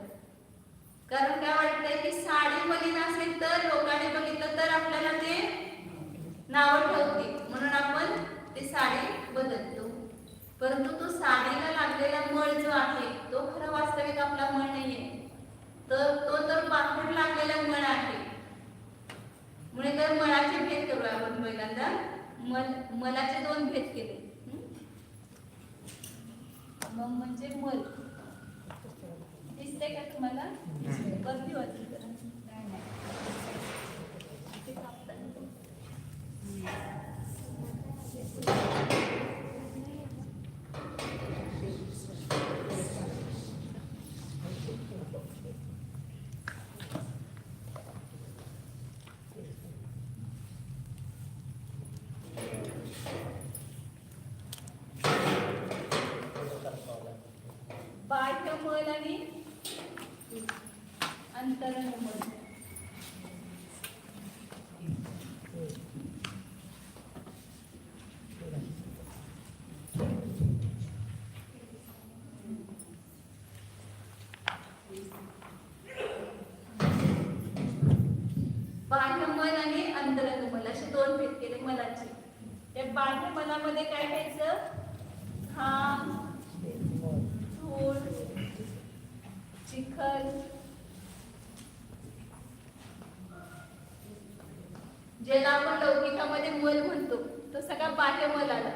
कारण काय वाटतंय की साडी मलिन असेल तर लोकांनी बघितलं तर आपल्याला ते नाव ठेवतील म्हणून आपण ती साडी बदलतो. परंतु तो साडीला लागलेला मळ जो आहे तो खरा वास्तविक आपला मळ नाहीये, तर तो तर बाहेर लागलेला मळ आहे. म्हणून तर मळाचे भेद करूया आपण पहिल्यांदा. मलाचे दोन भेद केले. मग म्हणजे मल दिसते का तुम्हाला? कधी वाटली जरा बाह्य मल आणि अंतरंग मल. बाह्य मल आणि अंतरंग मल असे दोन भेद केले मलाचे. त्या बाह्य मलामध्ये काय घ्यायचं? घाम, धूळ, चिखल, ज्याला आपण लौकिकामध्ये मल म्हणतो तो सगळा बाह्य मल आला.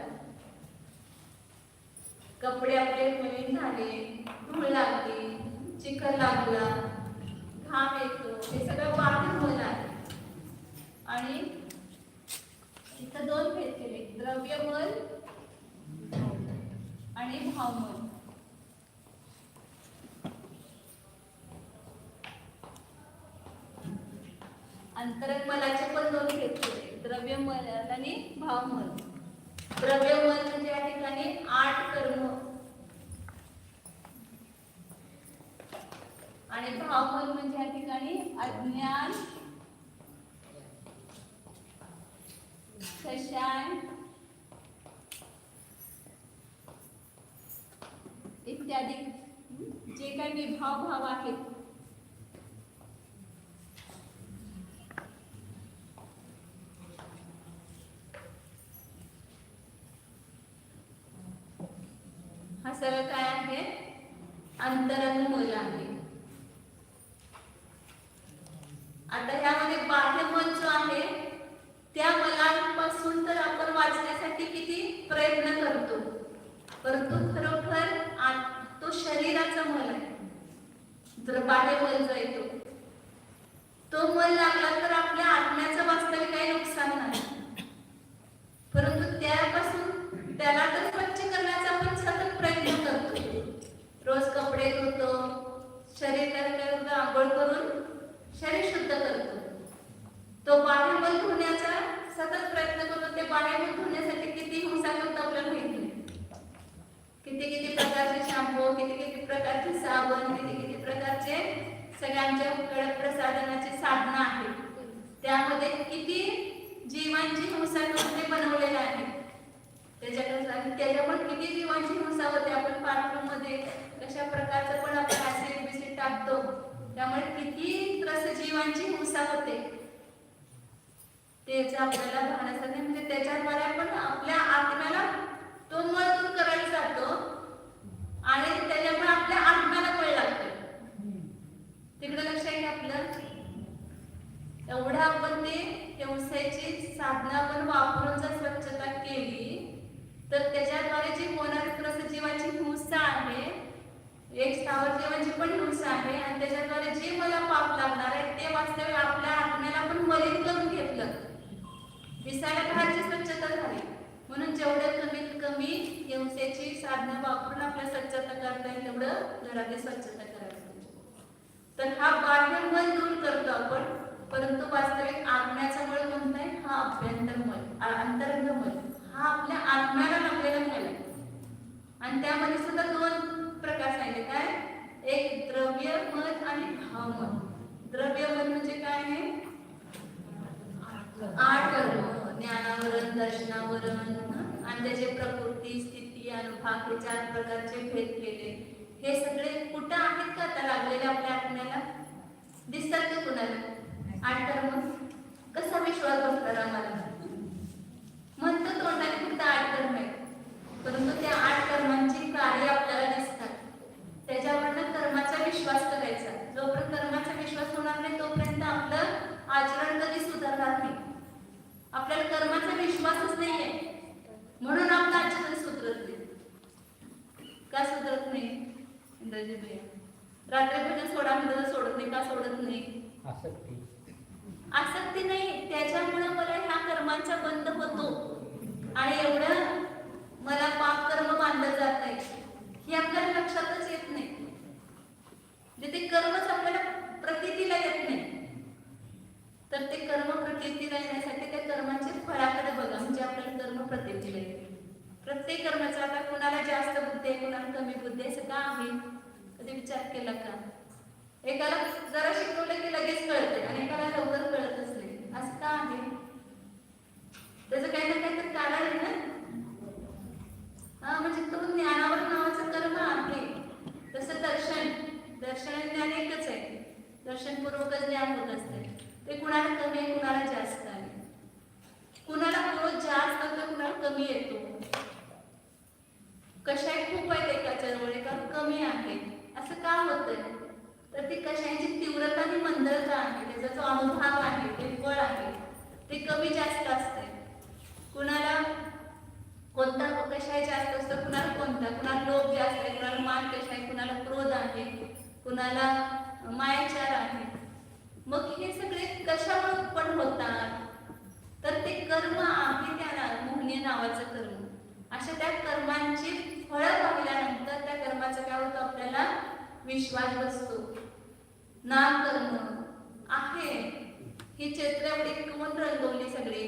कपडे आपले मलिन झाले, धूळ लागली, चिखल लागला, घाम येतो, हे सगळं बाह्य मल आहे. आणि इथं दोन भेद केले, द्रव्यमल आणि भावमल. अंतरंग मलाचे पण दोन भेद केले, द्रव्यमल आणि भावमल. द्रव्यमल म्हणजे या ठिकाणी 8 कर्म आणि भावमल म्हणजे या ठिकाणी अज्ञान, शशांक इत्यादी जे काही विभाव भाव आहेत. हा सरळ काय आहे? अंतरंग मल आहे. आता ह्यामध्ये बाह्य मल जो आहे त्या मलांपासून तर आपण वाचण्यासाठी किती प्रयत्न करतो, परंतु खरोखर तो शरीराचा मल आहे. जर बाह्य मल जो येतो तो मल लागला तर आपल्या आत्म्याचं वास्तविक काही नुकसान नाही, परंतु त्यापासून त्याला तर स्वच्छ करण्याचा आपण सतत प्रयत्न करतो. रोज कपडे धुतो, शरीराला आंघोळ करून शरीर शुद्ध करतो. तो बाह्य मल धुण्याचा सतत प्रयत्न करतो. ते बाह्य मल धुण्यासाठी किती हुसाकत आपल्याला माहिती नाही. किती प्रकारचे शॅम्पू, किती प्रकारचे साबण, किती प्रकारचे सगळ्यांच्या प्रसाधनाची साधनं आहेत. त्यामध्ये किती जीवांची हुसाकत बनवलेले आहे. त्याच्यावर किती जीवांची हिंसा होते. आपण बाथरूम मध्ये कशा प्रकारचं पण आपण ऍसिड बिसिड टाकतो, त्यामुळे किती जीवांची हिंसा होते त्याचं आपल्याला भान असत नाही. म्हणजे त्याच्याद्वारे आपण आपल्या आत्म्याला तो मळ दूर करायला जातो आणि त्याच्यामुळे आपल्या आत्म्याला बळ लागतं. तिकडे लक्ष आहे आपलं. एवढं आपण ते हिंसेची साधनं आपण वापरून जर स्वच्छता केली तर त्याच्याद्वारे जी होणारी जीवाची हिंसा आहे, एक स्थावर जीवांची पण हिंसा आहे, आणि त्याच्याद्वारे जे मला पाप लागणार आहे ते वास्तविक आपल्या आत्म्याला पण मलिन करून घेतलं. दिसायला बाहेरची स्वच्छता झाली, म्हणून जेवढं कमीत कमी हिंसेची साधनं वापरून आपल्या स्वच्छता करता येईल तेवढं घरातली स्वच्छता करायची. तर हा बाह्य मल दूर करतो आपण, परंतु वास्तविक आत्म्याचा मल कोणता आहे? हा अभ्यंतर मल, अंतरंग मल, हा आपल्या आत्म्याला लागलेला मल आहे. आणि त्यामध्ये सुद्धा दोन प्रकार सांगितले. काय? एक द्रव्य मल आणि भाव मल. द्रव्य मल म्हणजे काय आहे? आठ कर्म, ज्ञानावरण, दर्शनावरण आणि त्याचे प्रकृती, स्थिती, अनुभव, हे 4 प्रकारचे भेद केले. हे सगळे कुठं आहेत का आता लागलेले आपल्या आत्म्याला? दिसतात का कुणाला? 8 कर्म. कसा विश्वास बसणार आम्हाला? म्हणतो तोंडाने फक्त 8 कर्म आहेत, परंतु त्या 8 कर्मांची कार्य आपल्याला दिसतात. त्याच्यावरनं कर्माचा विश्वास करायचा. जोपर्यंत कर्माचा विश्वास होणार नाही तोपर्यंत आपलं आचरण कधी सुधारणार नाही. आपल्याला कर्माचा विश्वासच नाहीये, म्हणून आपलं आचरण सुधरत नाही. का सुधरत नाही? इंद्रजी भैया, रात्री भजन सोडा म्हणजे सोडत नाही. का सोडत नाही? आसक्ती नाही. त्याच्यामुळे मला ह्या कर्मांचा बंध होतो आणि एवढं मला पाप कर्म बांधलं जात आहे हे आपल्याला लक्षातच येत नाही. ते कर्मच आपल्याला प्रतीतीला येत नाही. तर ते कर्म प्रतीतीला येण्यासाठी त्या कर्माचे फळाकडे बघा, म्हणजे आपल्याला कर्म प्रतीतीला येते. प्रत्येक कर्माचा आता कुणाला जास्त बुद्धी आहे, कुणाला कमी बुद्धी आहे, असं का आहे? कधी विचार केला का? एकाला जरा शिकवलं की लगेच कळते आणि एकाला लवकर कळतच नाही. असं का आहे? त्याचं काही ना काही तर कारण आहे ना. म्हणजे तो ज्ञानावर नावाचं कर्म आहे. तसं दर्शन ज्ञान एकच आहे. दर्शनपूर्वकच ज्ञान होत असते. ते कुणाला कमी आहे, कुणाला जास्त आहे. कुणाला क्रोध जास्त असतो, कुणाला कमी येतो. कशाही खूप आहेत एकाच्या जवळ, एका कमी आहे. असं का होतंय? तर ती कशाची तीव्रता आणि मंदरता आहे, त्याचा जो अनुभव आहे, ते बळ आहे, ते कमी जास्त असते. कुणाला कोणता कशाही जास्त असतं, कुणाला कोणता, कुणाला लोभ जास्त आहे, कुणाला मान कशा आहे, कुणाला क्रोध आहे, कुणाला मायाचार आहे. मग हे सगळे कशामुळे उत्पन्न होतात? तर ते कर्म आहे, त्याला मोहनीय नावाचं कर्म. अशा त्या कर्मांची फळं पाहिल्यानंतर त्या कर्माचा काय होतं? आपल्याला विश्वास बसतो. नामकर्म आहे. ही चित्र एवढी कोण रंगवली? सगळे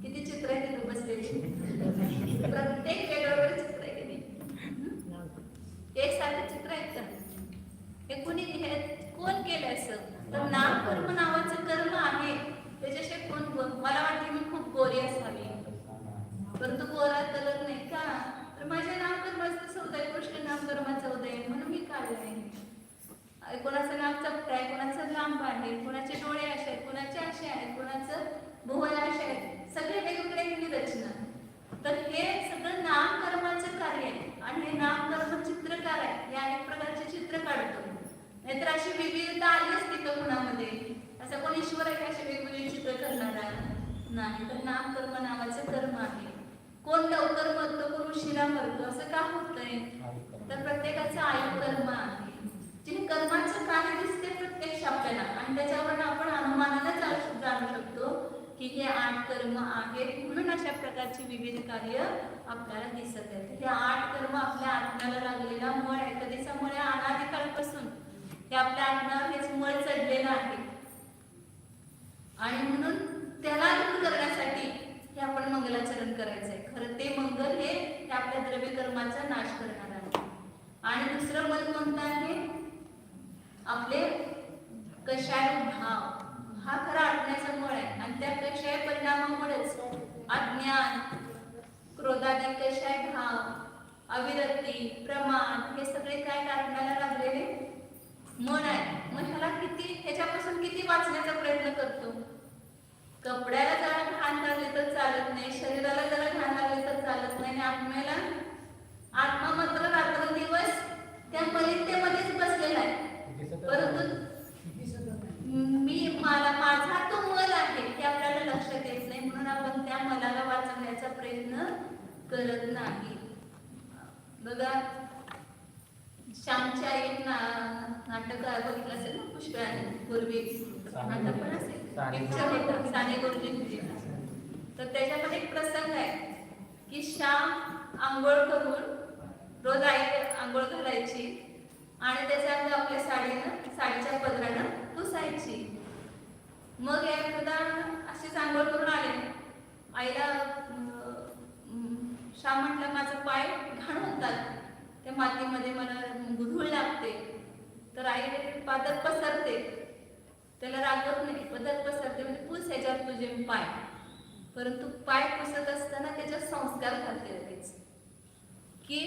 किती चित्र आहे तिथे बसलेली? प्रत्येक वेगवेगळे चित्र आहे किती? एक सारखं चित्र आहेत का? हे कोणी कोण केलं असं? तर नामकर्म नावाचं कर्म आहे. त्याच्याशी कोण? मला वाटते मी खूप गोरी असावी, परंतु गोरा कलर नाही का? तर माझ्या नामकर्माचं सौदय, कृष्ण नामकर्माचं उदय, म्हणून मी काढलं आहे. कोणाचं नाम चपट आहे, कोणाचं लांब आहे, कोणाचे डोळे असे आहेत, कोणाचे असे आहेत, कोणाचं भुवया असे आहेत. सगळे वेगवेगळे रचना. तर हे सगळं नामकर्माचं कार्य आहे. आणि हे नामकर्म चित्रकार आहे, हे अनेक प्रकारचे चित्र काढतो. नाहीतर अशी विविधता आली असती का कुणामध्ये? असं कोण ईश्वर आहे का अशी वेगवेगळी चित्र करणारा? नाही. तर नामकर्म नावाचं कर्म आहे. कोण लवकर मरतो, कोण उशिरा मरतो, असं का होतंय? तर प्रत्येकाचं आयु कर्म आहे. जे कर्माचं कार्य दिसते प्रत्यक्ष आपल्याला, आणि त्याच्यावर आपण अनुमानानं जाणू शकतो की हे 8 कर्म आहेत, म्हणून अशा प्रकारची विविध कार्य आपल्याला दिसत आहेत. हे 8 कर्म आपल्या आत्म्याला लागलेला मळ आहे. कधीचा मळ आहे? अनादिकाळपासून हे आपल्या आत्म्यावर हेच मळ चढलेलं आहे, आणि म्हणून त्याला दूर करण्यासाठी हे आपण मंगलाचरण करायचं आहे. खरं ते मंगल हे आपल्या द्रव्य कर्माचा नाश करणार आहे. आणि दुसरं मन कोणतं आहे? आपले कषाय भाव, हा खरा आत्म्याचा मूळ आहे. आणि त्या कषाय परिणामामुळेच अज्ञान, क्रोधादी कषाय भाव, अविरती, प्रमाण हे सगळे काय आत्म्याला लागलेले मन आहे. मग ह्याच्यापासून किती वाचण्याचा प्रयत्न करतो? कपड्याला जरा घाण लागले तर चालत नाही, शरीराला जरा घाण लागले तर चालत नाही, आत्म्याला आत्मा मात्र रात्रंदिवस त्या मलिनतेमध्येच बसलेला आहे. परंतु माझा तो मल आहे हे आपल्याला लक्षात येत नाही, म्हणून आपण त्या मलाला वाचवण्याचा प्रयत्न करत नाही. बघा, श्यामची आई नाटक बघितलं असेल ना, पुष्कळाने पूर्वी नाटक पण असेल, पिक्चर होता साने गुरुजींची. तर त्याच्यामध्ये एक प्रसंग आहे की श्याम आंघोळ करून रोज आई आंघोळ घालायची आणि त्याच्या अंग आपल्या साडीच्या पदरानं पुसायची. मग एकदा अशीच आंघोळ करून आले, आईला श्याम म्हटलं माझं पाय घाण होतात, त्या मातीमध्ये मला धूळ लागते. तर आई पादर पसरते, त्याला रागवत नाही, पदर पसरते म्हणजे पुस ह्याच्यावर तुझे पाय. परंतु पाय पुसत असताना त्याच्यात संस्कार घालते लगेच की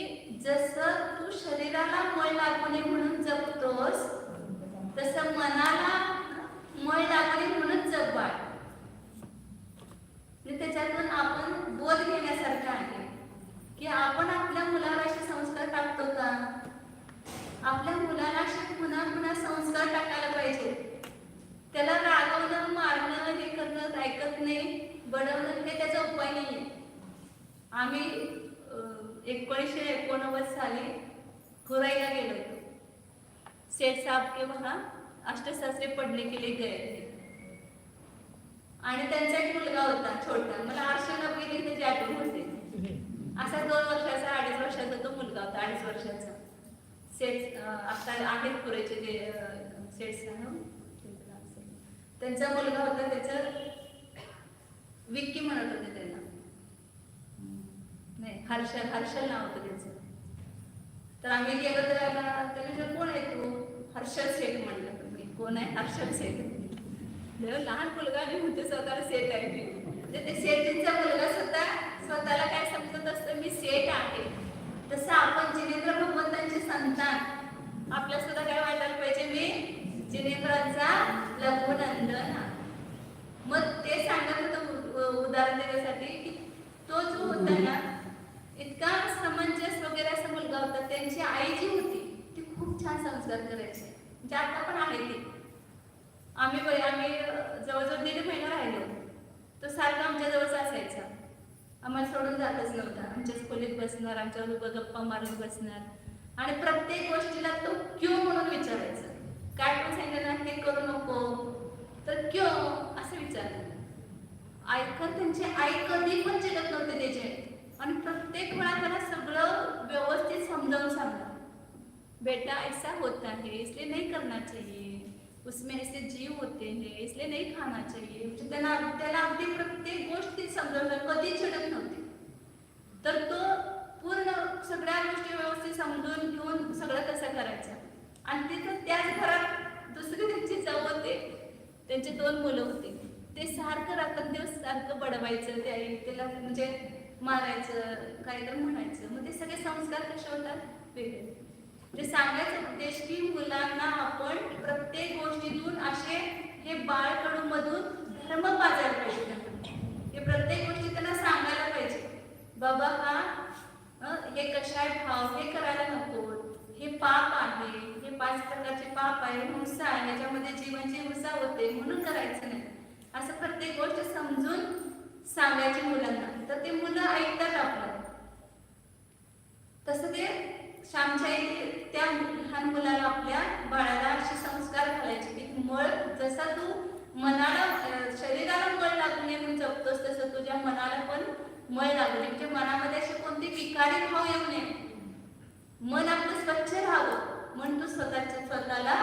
जसं तू शरीराला मळ लागू नये म्हणून जपतोस, तसं मनाला मळ लागू नये म्हणून जगवा. त्याच्यातून आपण बोध घेण्यासारखं आहे की आपण आपल्या मुलाला असे संस्कार टाकतो का? आपल्या मुलाला असे पुन्हा पुन्हा संस्कार टाकायला पाहिजे. त्याला रागवणं, मारणं, हे करणं, ऐकत नाही, बडवणं हे त्याचा उपाय नाही. आम्ही 1989 साली खुराईला गेलो होतो. सेठ साहब के वहां अष्टशास्त्री पडणे के लिए गए थे. आणि त्यांचा एक मुलगा होता छोटा, मला आरशेला गेली त्याची आठवण होते. असा 2 वर्षाचा 2.5 वर्षाचा तो मुलगा होता, 2.5 वर्षाचा. सेठ आता आहेत पुरेचे जे सेठ साहब, त्यांचा मुलगा होता, त्याचं विक्की म्हणत होते त्यांना, नाही हर्षल नाव होतं त्याचं. तर आम्ही गेलो तर त्याला कोण आहे तू? हर्षल सेठ म्हणलं. मी कोण आहे? हर्षल सेठ. लहान मुलगा आणि म्हणते स्वतःला सेठ आहे मी. म्हणजे ते सेठींचा मुलगा स्वतःला काय समजत असतं, मी सेठ आहे. तसं आपण जिनेंद्र भगवंतांचे संतान, आपल्या सुद्धा काय वाटायला पाहिजे, मी जिनेंद्रांचा लघुनंदन. मग ते सांगत होतं उदाहरण देण्यासाठी की तो जो होता ना, इतका समंजस वगैरे असा मुलगा होता. त्यांची आई जी होती ती खूप छान संस्कार करायची, म्हणजे आता पण आहे ती. आम्ही जवळजवळ 1.5 महिना राहिलो. तो सारखा आमच्या जवळच असायचा, आम्हाला सोडून जातच नव्हता. आमच्याच खोलीत बसणार, आमच्यावर गप्पा मारून बसणार, आणि प्रत्येक गोष्टीला तो क्यों म्हणून विचारायचा. काय पण सांगितलं ना, हे करू नको तर क्यों असं विचारलं. ऐकत त्यांची आई कधी पण चिडत नव्हते त्याचे, आणि प्रत्येक वेळा त्याला सगळं व्यवस्थित समजावून सांगणार, बेटा ऐसा होता है इसलिए नहीं करना चाहिए, उसमें ऐसे जीव होते हैं इसलिए नहीं खाना चाहिए. म्हणजे त्याला अगदी प्रत्येक गोष्टी समजावून, कधी चिडत नव्हते. तर तो पूर्ण सगळ्या गोष्टी व्यवस्थित समजून घेऊन सगळं कसं करायचं. आणि तिथं त्याच घरात दुसरी त्यांची जाऊ होते, त्यांचे 2 मुलं होते. ते सारखं रात्रंदिवस सारखं बडवायचं, त्याला म्हणजे मारायचं, काहीतरी म्हणायचं. मग ते सगळे संस्कार कसे होतात? वेगळे. ते सांगायचं उद्देश की मुलांना आपण प्रत्येक गोष्टीतून असे हे बाळकडूमधून धर्म पाजायला पाहिजे. हे प्रत्येक गोष्टी त्यांना सांगायला पाहिजे, बाबा हा हे कशाय भाव, हे करायला नको, हे पाप आहे, हे 5 प्रकारचे पाप आहे, हिंसा आहे, याच्यामध्ये जीवांची हिंसा होते म्हणून करायचं नाही. असं प्रत्येक गोष्ट समजून सांगायची मुलांना, तर ते मुलं ऐकतात आपलं. तसं ते श्यामच्या इथे त्या लहान मुलाला, आपल्या बाळाला असे संस्कार घालायचे की मळ जसा तू मनाला शरीराला मळ लागू नये म्हणून जपतोस, तसं तुझ्या मनाला पण मळ लागू नये, म्हणजे मनामध्ये असे कोणते विकारी भाव येऊ नये, मन आपलं स्वच्छ राहावं म्हणून तू स्वतःला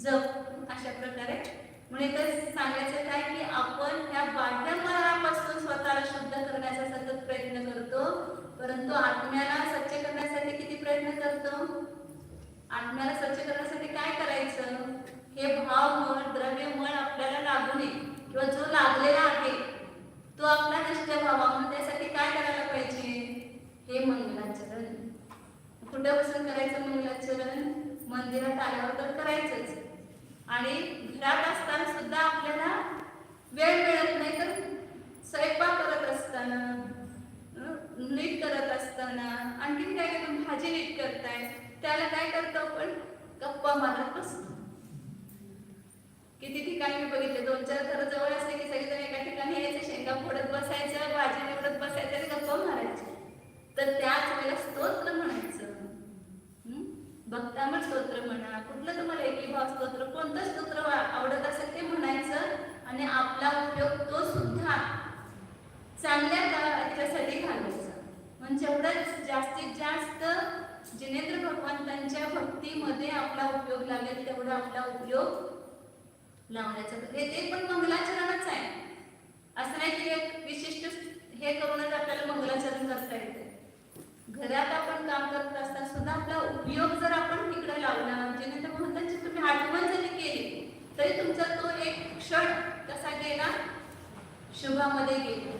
जप. अशा प्रकारे म्हणजे तर सांगायचं काय की आपण ह्या बाह्य मनापासून स्वतःला शुद्ध करण्याचा सतत प्रयत्न करतो, परंतु आत्म्याला स्वच्छ करण्यासाठी किती प्रयत्न करतो. आत्म्याला स्वच्छ करण्यासाठी काय करायचं, हे भाव मळ, द्रव्य मळ आपल्याला लागू नये, किंवा जो लागलेला आहे तो आपला नष्ट व्हावा म्हणून त्यासाठी काय करायला पाहिजे, हे मंगलाचरण. कुठं बसून करायचं मंगलाचरण, मंदिरात आल्यावर तर करायचंच, आणि घरात असताना सुद्धा आपल्याला वेळ मिळत नाही, तर स्वयंपाक करत असताना, नीट करत असताना, आणखी काय भाजी नीट करताय त्याला काय करतो आपण, गप्पा मारत बसतो. किती ठिकाणी मी बघितले, 2-4 घर जवळ असले की सगळेजण एका ठिकाणी यायचे, शेंगा फोडत बसायचं, भाजी निवडत बसायचं आणि गप्पा मारायचे. तर त्याच वेळेला स्तोत्र म्हणायचं, भक्तामळ स्तोत्र म्हणा, कुठलं तुम्हाला एकीभाव स्तोत्र, कोणतं स्तोत्र आवडत असेल ते म्हणायचं, आणि आपला उपयोग तो सुद्धा चांगल्या याच्यासाठी घालायचा. म्हणजे जेवढं जास्तीत जास्त जिनेंद्र भगवंतांच्या भक्तीमध्ये आपला उपयोग लागेल तेवढा आपला उपयोग लावण्याचं. ते पण मंगलाचरणच आहे, असं नाही की एक विशिष्ट हे करूनच आपल्याला मंगलाचरण करता येते. घरात आपण काम करत असताना सुद्धा आपला उपयोग जर आपण तिकडे लावला, जिनेंद्र भगवंतांची तुम्ही आठवण जरी केली तरी तुमचा तो एक क्षण कसा गेला, शुभामध्ये गेला,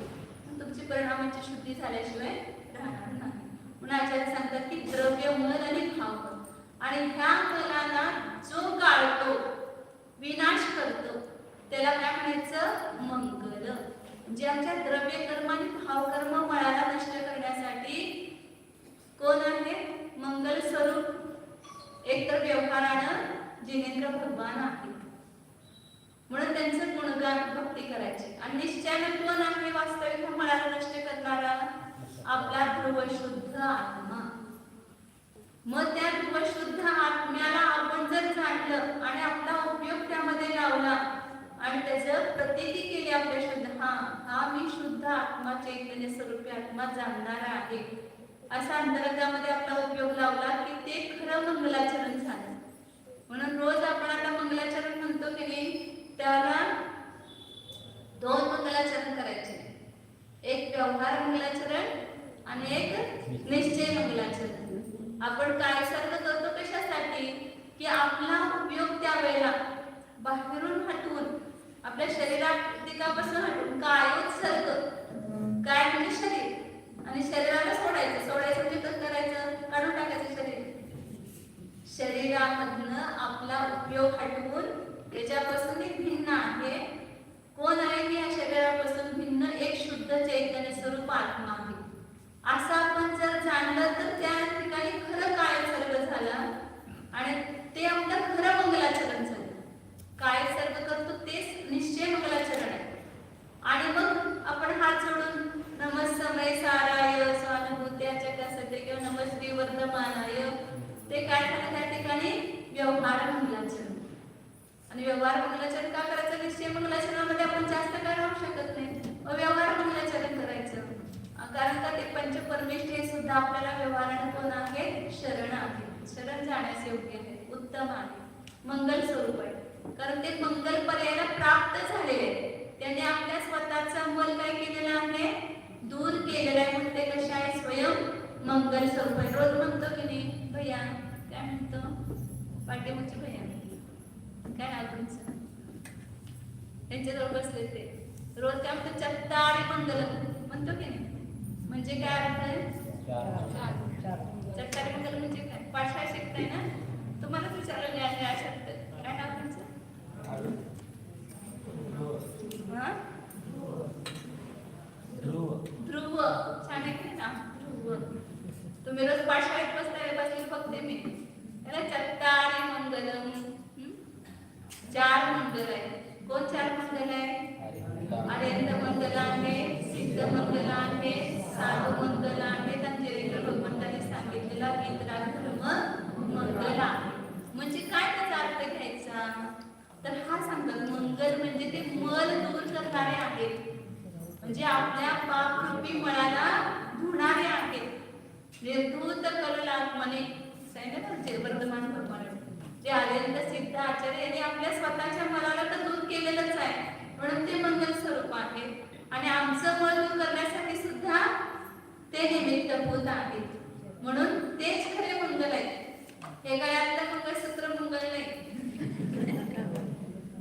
तुमची परिणामाची शुद्धी झाल्याशिवाय राहणार नाही. म्हणून आचार्य सांगतात की द्रव्य मल आणि भाव, आणि ह्या मलाला जो गाळतो, विनाश करतो, त्याला काय म्हणायचं, मंगल. म्हणजे आमच्या द्रव्य कर्म आणि भाव कर्म मळाला नष्ट करण्यासाठी कोण आहे, मंगल स्वरूप एकतर व्यवहारानं जिनेंद्र भगवान आहे, म्हणून त्यांचं गुणगान भक्ती करायची. आणि निश्चयाने कोण आहे वास्तविक मळाला नष्ट करणारा, आपला ध्रुवशुद्ध आत्मा. मग त्या ध्रुवशुद्ध आत्म्याला आपण जर जाणलं आणि आपला उपयोग त्यामध्ये लावला आणि त्याचं प्रतीती केली आपल्या शुद्ध, हा मी शुद्ध आत्मा, चैतन्य स्वरूपी आत्मा जाणणारा आहे, असा अंतरंगामध्ये आपला उपयोग लावला की ते खरं मंगलाचरण झालं. म्हणून रोज आपण आता मंगलाचरण म्हणतो की नाही, त्याला 2 मंगलाचरण करायचे, एक व्यवहार मंगलाचरण आणि एक निश्चय मंगलाचरण. आपण काय सर्व करतो कशासाठी, की आपला उपयोग त्यावेळेला बाहेरून हटवून, आपल्या शरीरापासून हटवून, काय उत्सर्ग, काय म्हणजे शरीर, आणि शरीराला सोडायचं म्हणजे कसं करायचं, काढून टाकायचं शरीर. शरीरामधनं आपला उपयोग हटवून त्याच्यापासून एक भिन्न आहे, कोण आहे की या शरीरापासून भिन्न एक शुद्ध चैतन्य स्वरूप आत्मा आहे. असं आपण जर जाणलं तर त्या ठिकाणी खरं काय सर्व झालं, आणि ते आपलं खरं मंगलाचरण झालं. काय सर्व करतो तेच निश्चय मंगलाचरण आहे. आणि मग आपण हात जोडून नमस्समय साराय स्वानुभूत्याच्या कसते किंवा नमस्ते वर्धमानाय, ते काय झालं त्या ठिकाणी व्यवहार मंगलाचरण. आणि व्यवहार मंगलाचरण का करायचं, निश्चय मंगलाचरणामध्ये आपण जास्त काय राहू शकत नाही, व्यवहार मंगलाचरण करायचं. कारण का ते पंचपरमेष्ठ हे सुद्धा आपल्याला व्यवहाराने कोण आहे, शरण आहे, शरण जाण्यास योग्य आहे, उत्तम आहे, मंगल स्वरूप आहे. कारण ते मंगल पर्यायाला प्राप्त झालेले आहे, त्याने आपल्या स्वतःचा अंमल काय केलेला आहे, दूर केलेला आहे. म्हणून ते कशा आहे, स्वयं मंगल स्वरूप आहे. रोज म्हणतो की नाही भैया, काय म्हणतो, पाठीमागचे भैया काय नाव तुमचं, त्यांच्याजवळ बसले ते रोज काय म्हणतो, चत्तारी मंगलम म्हणतो की नाही. म्हणजे काय अर्थ आहे, चत्तारी मंगल म्हणजे काय, पाठशाळा शिकताय ना, तुम्हाला विचारलं या शब्द, काय नाव तुमचं, ध्रुव. छान आहे की नाव, ध्रुव. चार मंगल आहे. कोण चार मंगल आहे? अरिहंत मंगल आहे, सिद्ध मंगल आहे, साधू मंगल आहे, आणि जयेंद्र भगवंतांनी सांगितलेला वितराग धर्म मंगल आहे. म्हणजे काय त्याचा अर्थ घ्यायचा? तर हा सांगतात मंगल म्हणजे ते मल दूर करणारे आहेत, म्हणजे आपल्या पापरूपी मळाला धुणारे आहेत. निर्धूत कलल आत्मने सांगितलं वर्तमान भगवान जे अरिहंत सिद्ध आचार्य यांनी आपल्या स्वतःच्या मनाला तर दूर केलेलंच आहे, म्हणून ते मंगल स्वरूप आहे. आणि आमचं मन दूर करण्यासाठी सुद्धा ते निमित्तभूत आहेत, म्हणून तेच खरे मंगल आहे. हे गळ्यातलं मंगळसूत्र मंगल नाही,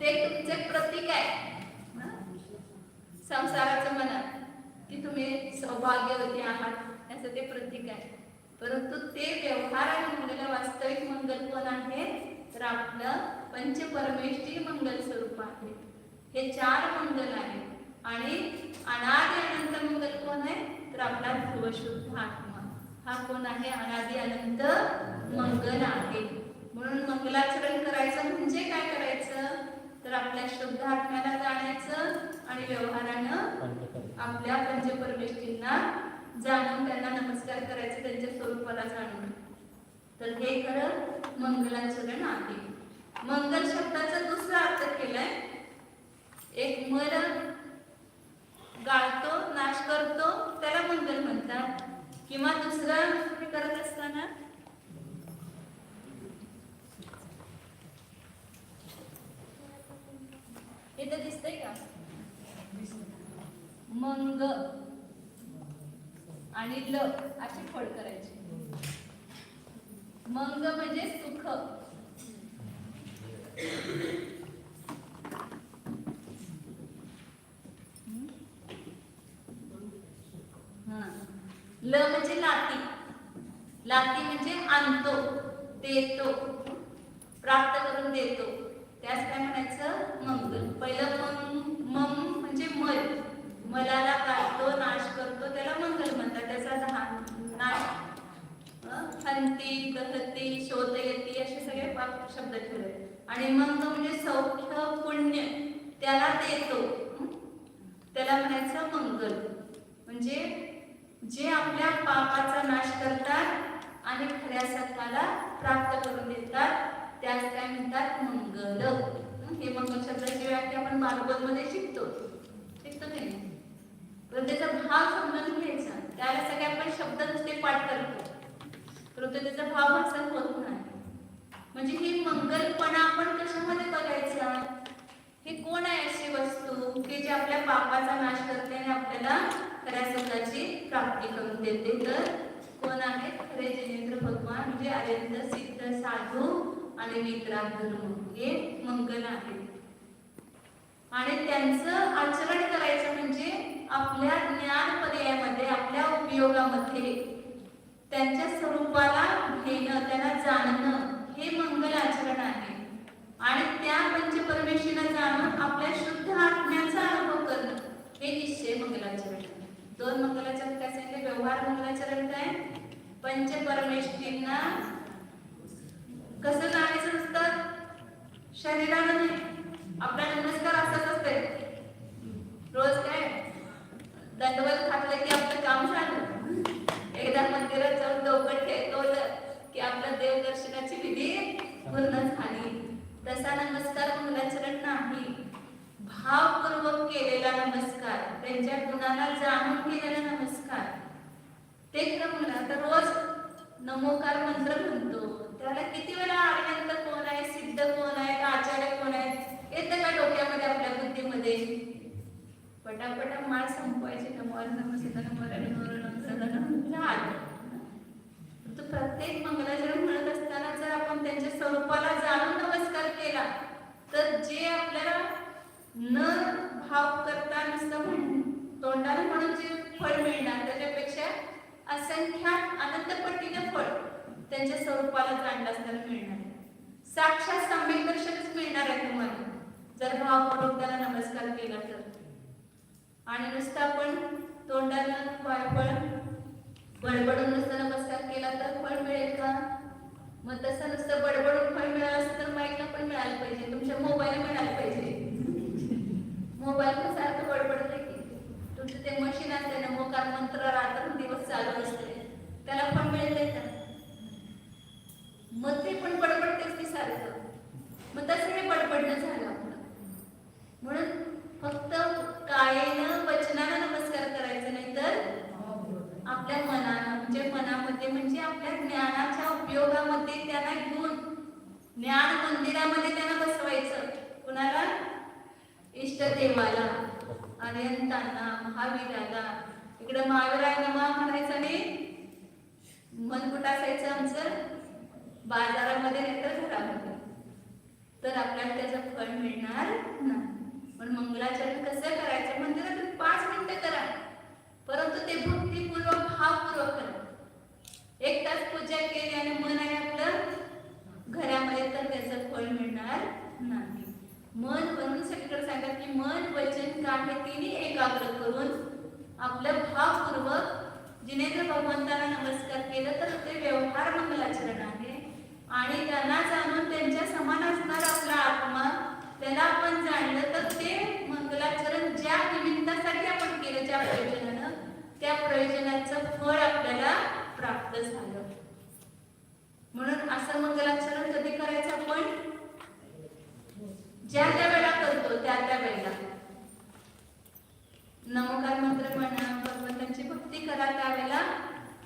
ते तुमचे प्रतीक आहे संसाराचं मनात की तुम्ही सौभाग्यवती आहात याचं ते प्रतीक आहे. परंतु ते व्यवहार आणि मंगल वास्तविक मंगल कोण आहे? तर आपलं पंचपरमेष्ठी मंगल स्वरूप आहे. हे चार मंगल आहे. आणि अनादि अनंत मंगल कोण आहे? तर आपला ध्रुवशुद्ध आत्मा. हा कोण आहे? अनादि अनंत मंगल आहे. म्हणून मंगलाचरण करायचं म्हणजे काय करायचं? तर आपल्या शुद्ध आत्म्याला जाणायचं आणि व्यवहारानं आपल्या पंचपरमेष्ठींना जाणून त्यांना नमस्कार करायचे, त्यांच्या स्वरूपाला जाणून. तर हे खरं मंगलाचरण आहे. मंगल शब्दाचा दुसरा अर्थ केलाय, एक मल गाळतो, नाश करतो त्याला मंगल म्हणतात. किंवा दुसरं हे करत असताना इथं दिसतंय का? मंग आणि ल अशी फळ करायची. मंग म्हणजे सुख, ल म्हणजे लाती, लाती म्हणजे आणतो, देतो, प्राप्त करून देतो, त्यास काय म्हणायचं? मंगल. पहिलं मम म्हणजे मल, मलाला काढतो, नाश करतो त्याला मंगल म्हणतात. त्याचा नाश हंती, दहती, शोधयती असे सगळे शब्द ठेवले. आणि मंग म्हणजे सौख्य, पुण्य त्याला देतो, त्याला म्हणायचं मंगल. म्हणजे जे आपल्या पापाचा नाश करतात आणि खऱ्या सत्याला प्राप्त करून देतात त्यास काय म्हणतात? मंगल. हे मंगल शब्दाची व्याख्या आपण भागवतमध्ये शिकतो नाही, पण त्याचा भाव समजून घ्यायचा. त्याला सगळे आपण शब्द नुसते पाठ करतो, परंतु त्याचा भाव असा होत नाही. म्हणजे ही मंगलपणा आपण कशामध्ये बघायचा? हे कोण आहे अशी वस्तू की जे आपल्या पापाचा नाश करते आणि आपल्याला खऱ्या सुखाची प्राप्ती करून देते? तर कोण आहे? खरे जयेंद्र भगवान, म्हणजे अरिहंत सिद्ध साधू आणि वितराग धर्म हे मंगल आहे. आणि त्यांचं आचरण करायचं म्हणजे आपल्या ज्ञान पर्यायामध्ये, आपल्या उपयोगामध्ये त्यांच्या स्वरूपाला घेणं, त्यांना जाणणं हे मंगल आचरण आहे. आणि त्या पंचपरमेष्ठीला जाणून आपल्या शुद्ध आत्म्याचा अनुभव करणं हे निश्चय मंगलाचरण. दोन मंगलाचरण काय सांगितले? व्यवहार मंगलाचरण काय? पंचपरमेष्ठींना कसं जाणायचं असतं? शरीरानं नाही. आपला नमस्कार असाच असते, रोज काय दंडवत घातलं की आपलं काम झालं. एकदा मंदिरात जाऊन डोकं टेकवलं की आपल्या देवदर्शनाची विधी पूर्ण झाली. तसा नमस्कार मंगलाचरण नाही. भावपूर्वक केलेला नमस्कार, त्यांच्या गुणाला जाणून केलेला नमस्कार ते क्रम. आता रोज नमोकार मंत्र म्हणतो, त्याला किती वेळा अरिहंत कोण आहे, सिद्ध कोण आहे, आचार्य कोण आहे येतं का डोक्यामध्ये, आपल्या बुद्धीमध्ये? पटापटा माळ संपवायची. नमोर नम सिद्ध नमोर आणि नमोर नम सदा नम झालं. तो प्रत्येक मंगलाचरण म्हणत असताना जर आपण त्यांच्या स्वरूपाला जाणून नमस्कार केला तर जे आपल्याला न भाव करता नुसतं तोंडाने म्हणून जे फळ मिळणार त्याच्यापेक्षा असंख्यात अनंतपटीने फळ त्यांच्या स्वरूपाला जाणलं असताना मिळणार. साक्षात सम्यक दर्शनच मिळणार आहे तुम्हाला जर भावपूर्वक त्याला नमस्कार केला तर. आणि नुसतं आपण तोंडाला फळ बडबडून नुसतं नमस्कार केला तर फळ मिळेल का? मग तसं नुसतं बडबडून फळ मिळालं असतं तर माईकला पण मिळालं पाहिजे, तुमच्या मोबाईल म्हणून फक्त कायेनं वचनानं नमस्कार करायचा नाही, तर आपल्या मनानं म्हणजे मनामध्ये म्हणजे आपल्या ज्ञानाच्या उपयोगामध्ये त्यांना घेऊन ज्ञान मंदिरामध्ये त्यांना बसवायचं. कुणाला? इष्टदेवाला, अनंतांना, महावीराला. इकडे महावीराला म्हणायचं आणि मन कुठं असायचं आमचं? बाजारामध्ये नाही तर घरामध्ये. तर आपल्याला त्याचं फळ मिळणार नाही. पण मंगलाचरण कसं करायचं? मंदिरात 5 मिनिटं करा, परंतु ते भक्तिपूर्वक भावपूर्वक करा. 1 तास पूजा केली आणि मन आहे आपलं घरामध्ये, तर त्याचं फळ मिळणार नाही. मन म्हणून सगळीकडे सांगा की मन वचन कामे तिन्ही एकाग्र करून आपलं भावपूर्वक जिनेंद्र भगवंतांना नमस्कार केलं तर ते व्यवहार मंगलाचरण आहे. आणि त्यांना जाणून त्यांच्या समान असणार आपला आत्मा, त्याला आपण जाणलं तर ते मंगलाचरण ज्या निमित्तासाठी आपण केलं, ज्या प्रयोजनानं, त्या प्रयोजनाचं फळ आपल्याला प्राप्त झालं. म्हणून असं मंगलाचरण कधी करायचं? आपण ज्या त्या वेळेला करतो त्या त्या वेळेला नमोकार मंत्र म्हणा, भगवंतांची भक्ती करा, त्यावेळेला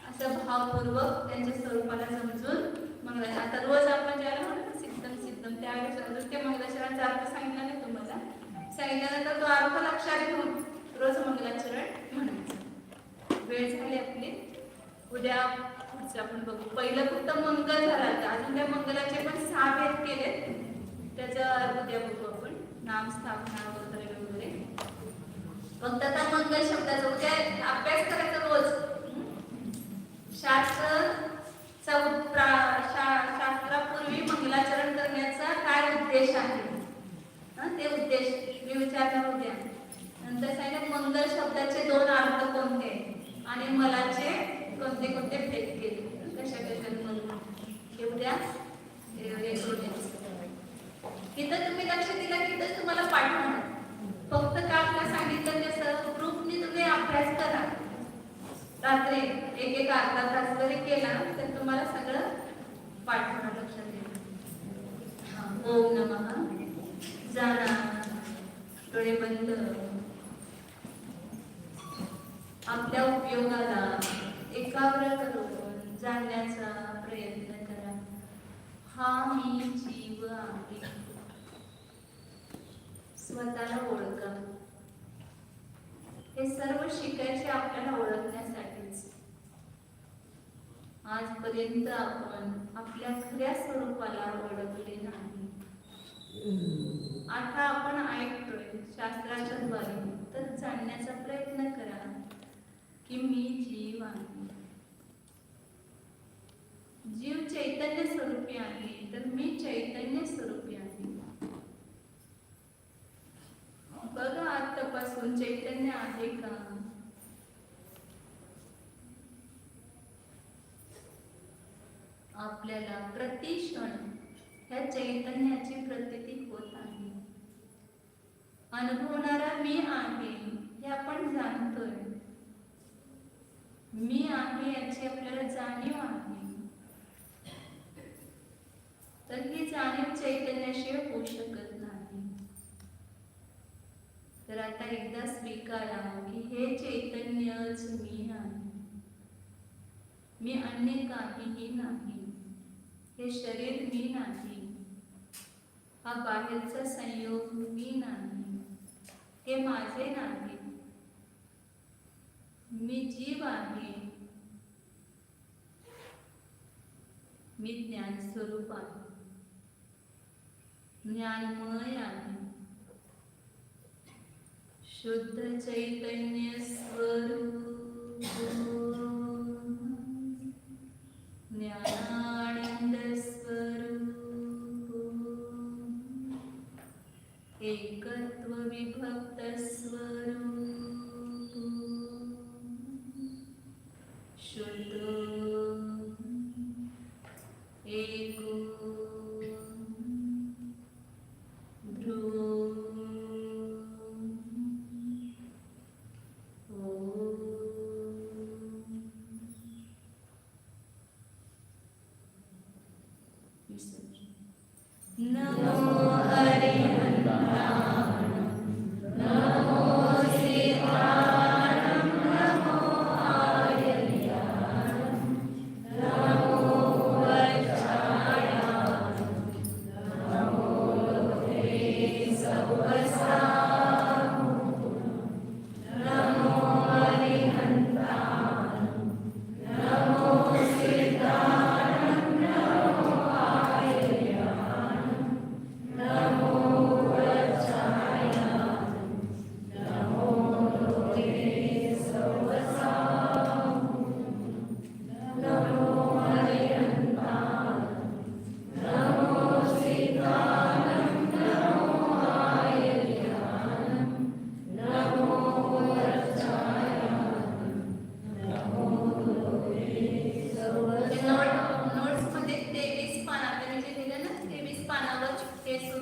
असं भावपूर्वक त्यांच्या स्वरूपाला समजून मंगलाचरण. आता रोज आपण ज्याला म्हणतो सिद्धम सिद्धम, त्यावेळेस ते मंगलाचरणाचा अर्थ सांगितला नाही तुम्हाला, सांगितल्यानंतर तो अर्थ लक्षात घेऊन रोज मंगलाचरण म्हणायचं. वेळ झाली आपली, उद्या पुढचं आपण बघू. पहिलं फक्त मंगल झाला, अजून त्या मंगलाचे पण 6 भेद केले, त्याचं उद्या बघू आपण. नाम स्थापना वगैरे वगैरे. फक्त आता मंगल शब्दाचा उद्या अभ्यास करायचा रोज. शास्त्रापूर्वी मंगलाचरण करण्याचा काय उद्देश आहे, ते उद्देश मी विचारणार उद्या. नंतर सांगितलं मंगल शब्दाचे 2 अर्थ कोणते आणि मलाचे कोणते कोणते भेद केले, कशा कशा मंगल, हे उद्या तिथं तुम्ही लक्ष दिलं की तिथं तुम्हाला पाठ होणार. फक्त काय सांगितलं तसं ग्रुपनी तुम्ही अभ्यास करा. रात्री 1-1 अर्धा तास जरी केला तर तुम्हाला सगळं पाठ होणार, लक्षात घ्या. ओम नमः. जाणा, डोळे बंद, आपल्या उपयोगाला एकाग्र करून जाणण्याचा प्रयत्न करा. हा मी जीव आहे. स्वतःला ओळखा. हे सर्व शिकायचे आपल्याला ओळखण्यासाठीच. आजपर्यंत आपण आपल्या खऱ्या स्वरूपाला ओळखले नाही. आता आपण ऐकतोय शास्त्राच्या द्वारे, तर जाणण्याचा प्रयत्न करा की मी जीव आहे. जीव चैतन्य स्वरूपी आहे, तर मी चैतन्य स्वरूपी आहे. बघा आतापासून चैतन्य आहे का? आपल्याला प्रतिक्षण ह्या चैतन्याची प्रतीती होत आहे. अनुभवणारा मी आहे हे आपण जाणतोय. मी आहे याची आपल्याला जाणीव आहे. तर ही जाणीव चैतन्याशिवाय होऊ शकत नाही. तर आता एकदा स्वीकारा की हे चैतन्यच मी आहे. मी अन्य काहीही नाही. हे शरीर मी नाही. हा बाहेरचा संयोग मी नाही. हे माझे नाही. मी जीव आहे. मी ज्ञान स्वरूप आहे. ज्ञानमय आहे. शुद्ध चैतन्य स्वरूप, ज्ञानानंद स्वरूप, एकत्व विभक्त स्वरूप, शुद्ध एको नमो हरिहराय।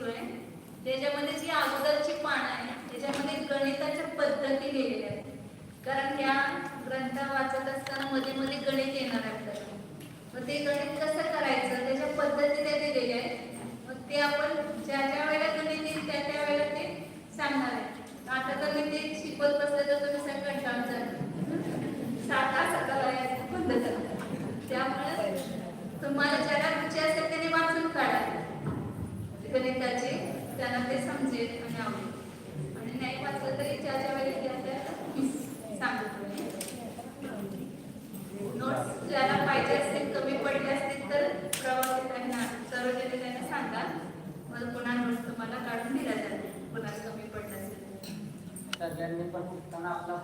शिकलोय त्याच्यामध्ये जी अगोदरची पानं आहे त्याच्यामध्ये गणिताच्या पद्धती लिहिलेल्या आहेत. कारण या ग्रंथ वाचत असताना मध्ये मध्ये गणित येणार आहे आपल्याला. मग ते गणित कसं करायचं त्याच्या पद्धती त्या दिलेल्या आहेत. मग ते आपण ज्या ज्या वेळेला गणित येईल त्या त्या वेळेला ते सांगणार आहे. आता जर मी ते शिकवत बसले तर तुम्ही सगळं कंटाळून जाल. सकाळ यायचं बंद करा. त्यामुळे तुम्हाला ज्याला रुची असेल त्याने वाचून काढा गणिताचे, त्यांना ते समजेल आणि आवडेल. आणि नाही वाचलं तरी ज्या ज्या वेळेला घ्या त्या सांगतो. नोट्स ज्याला पाहिजे असतील कमी पडले असतील तर प्रवासी त्यांना सर्वजण त्यांना सांगा. मग पुन्हा नोट्स तुम्हाला काढून दिल्या जातील पुन्हा कमी पडलं असेल. सगळ्यांनी पण शिकताना आपला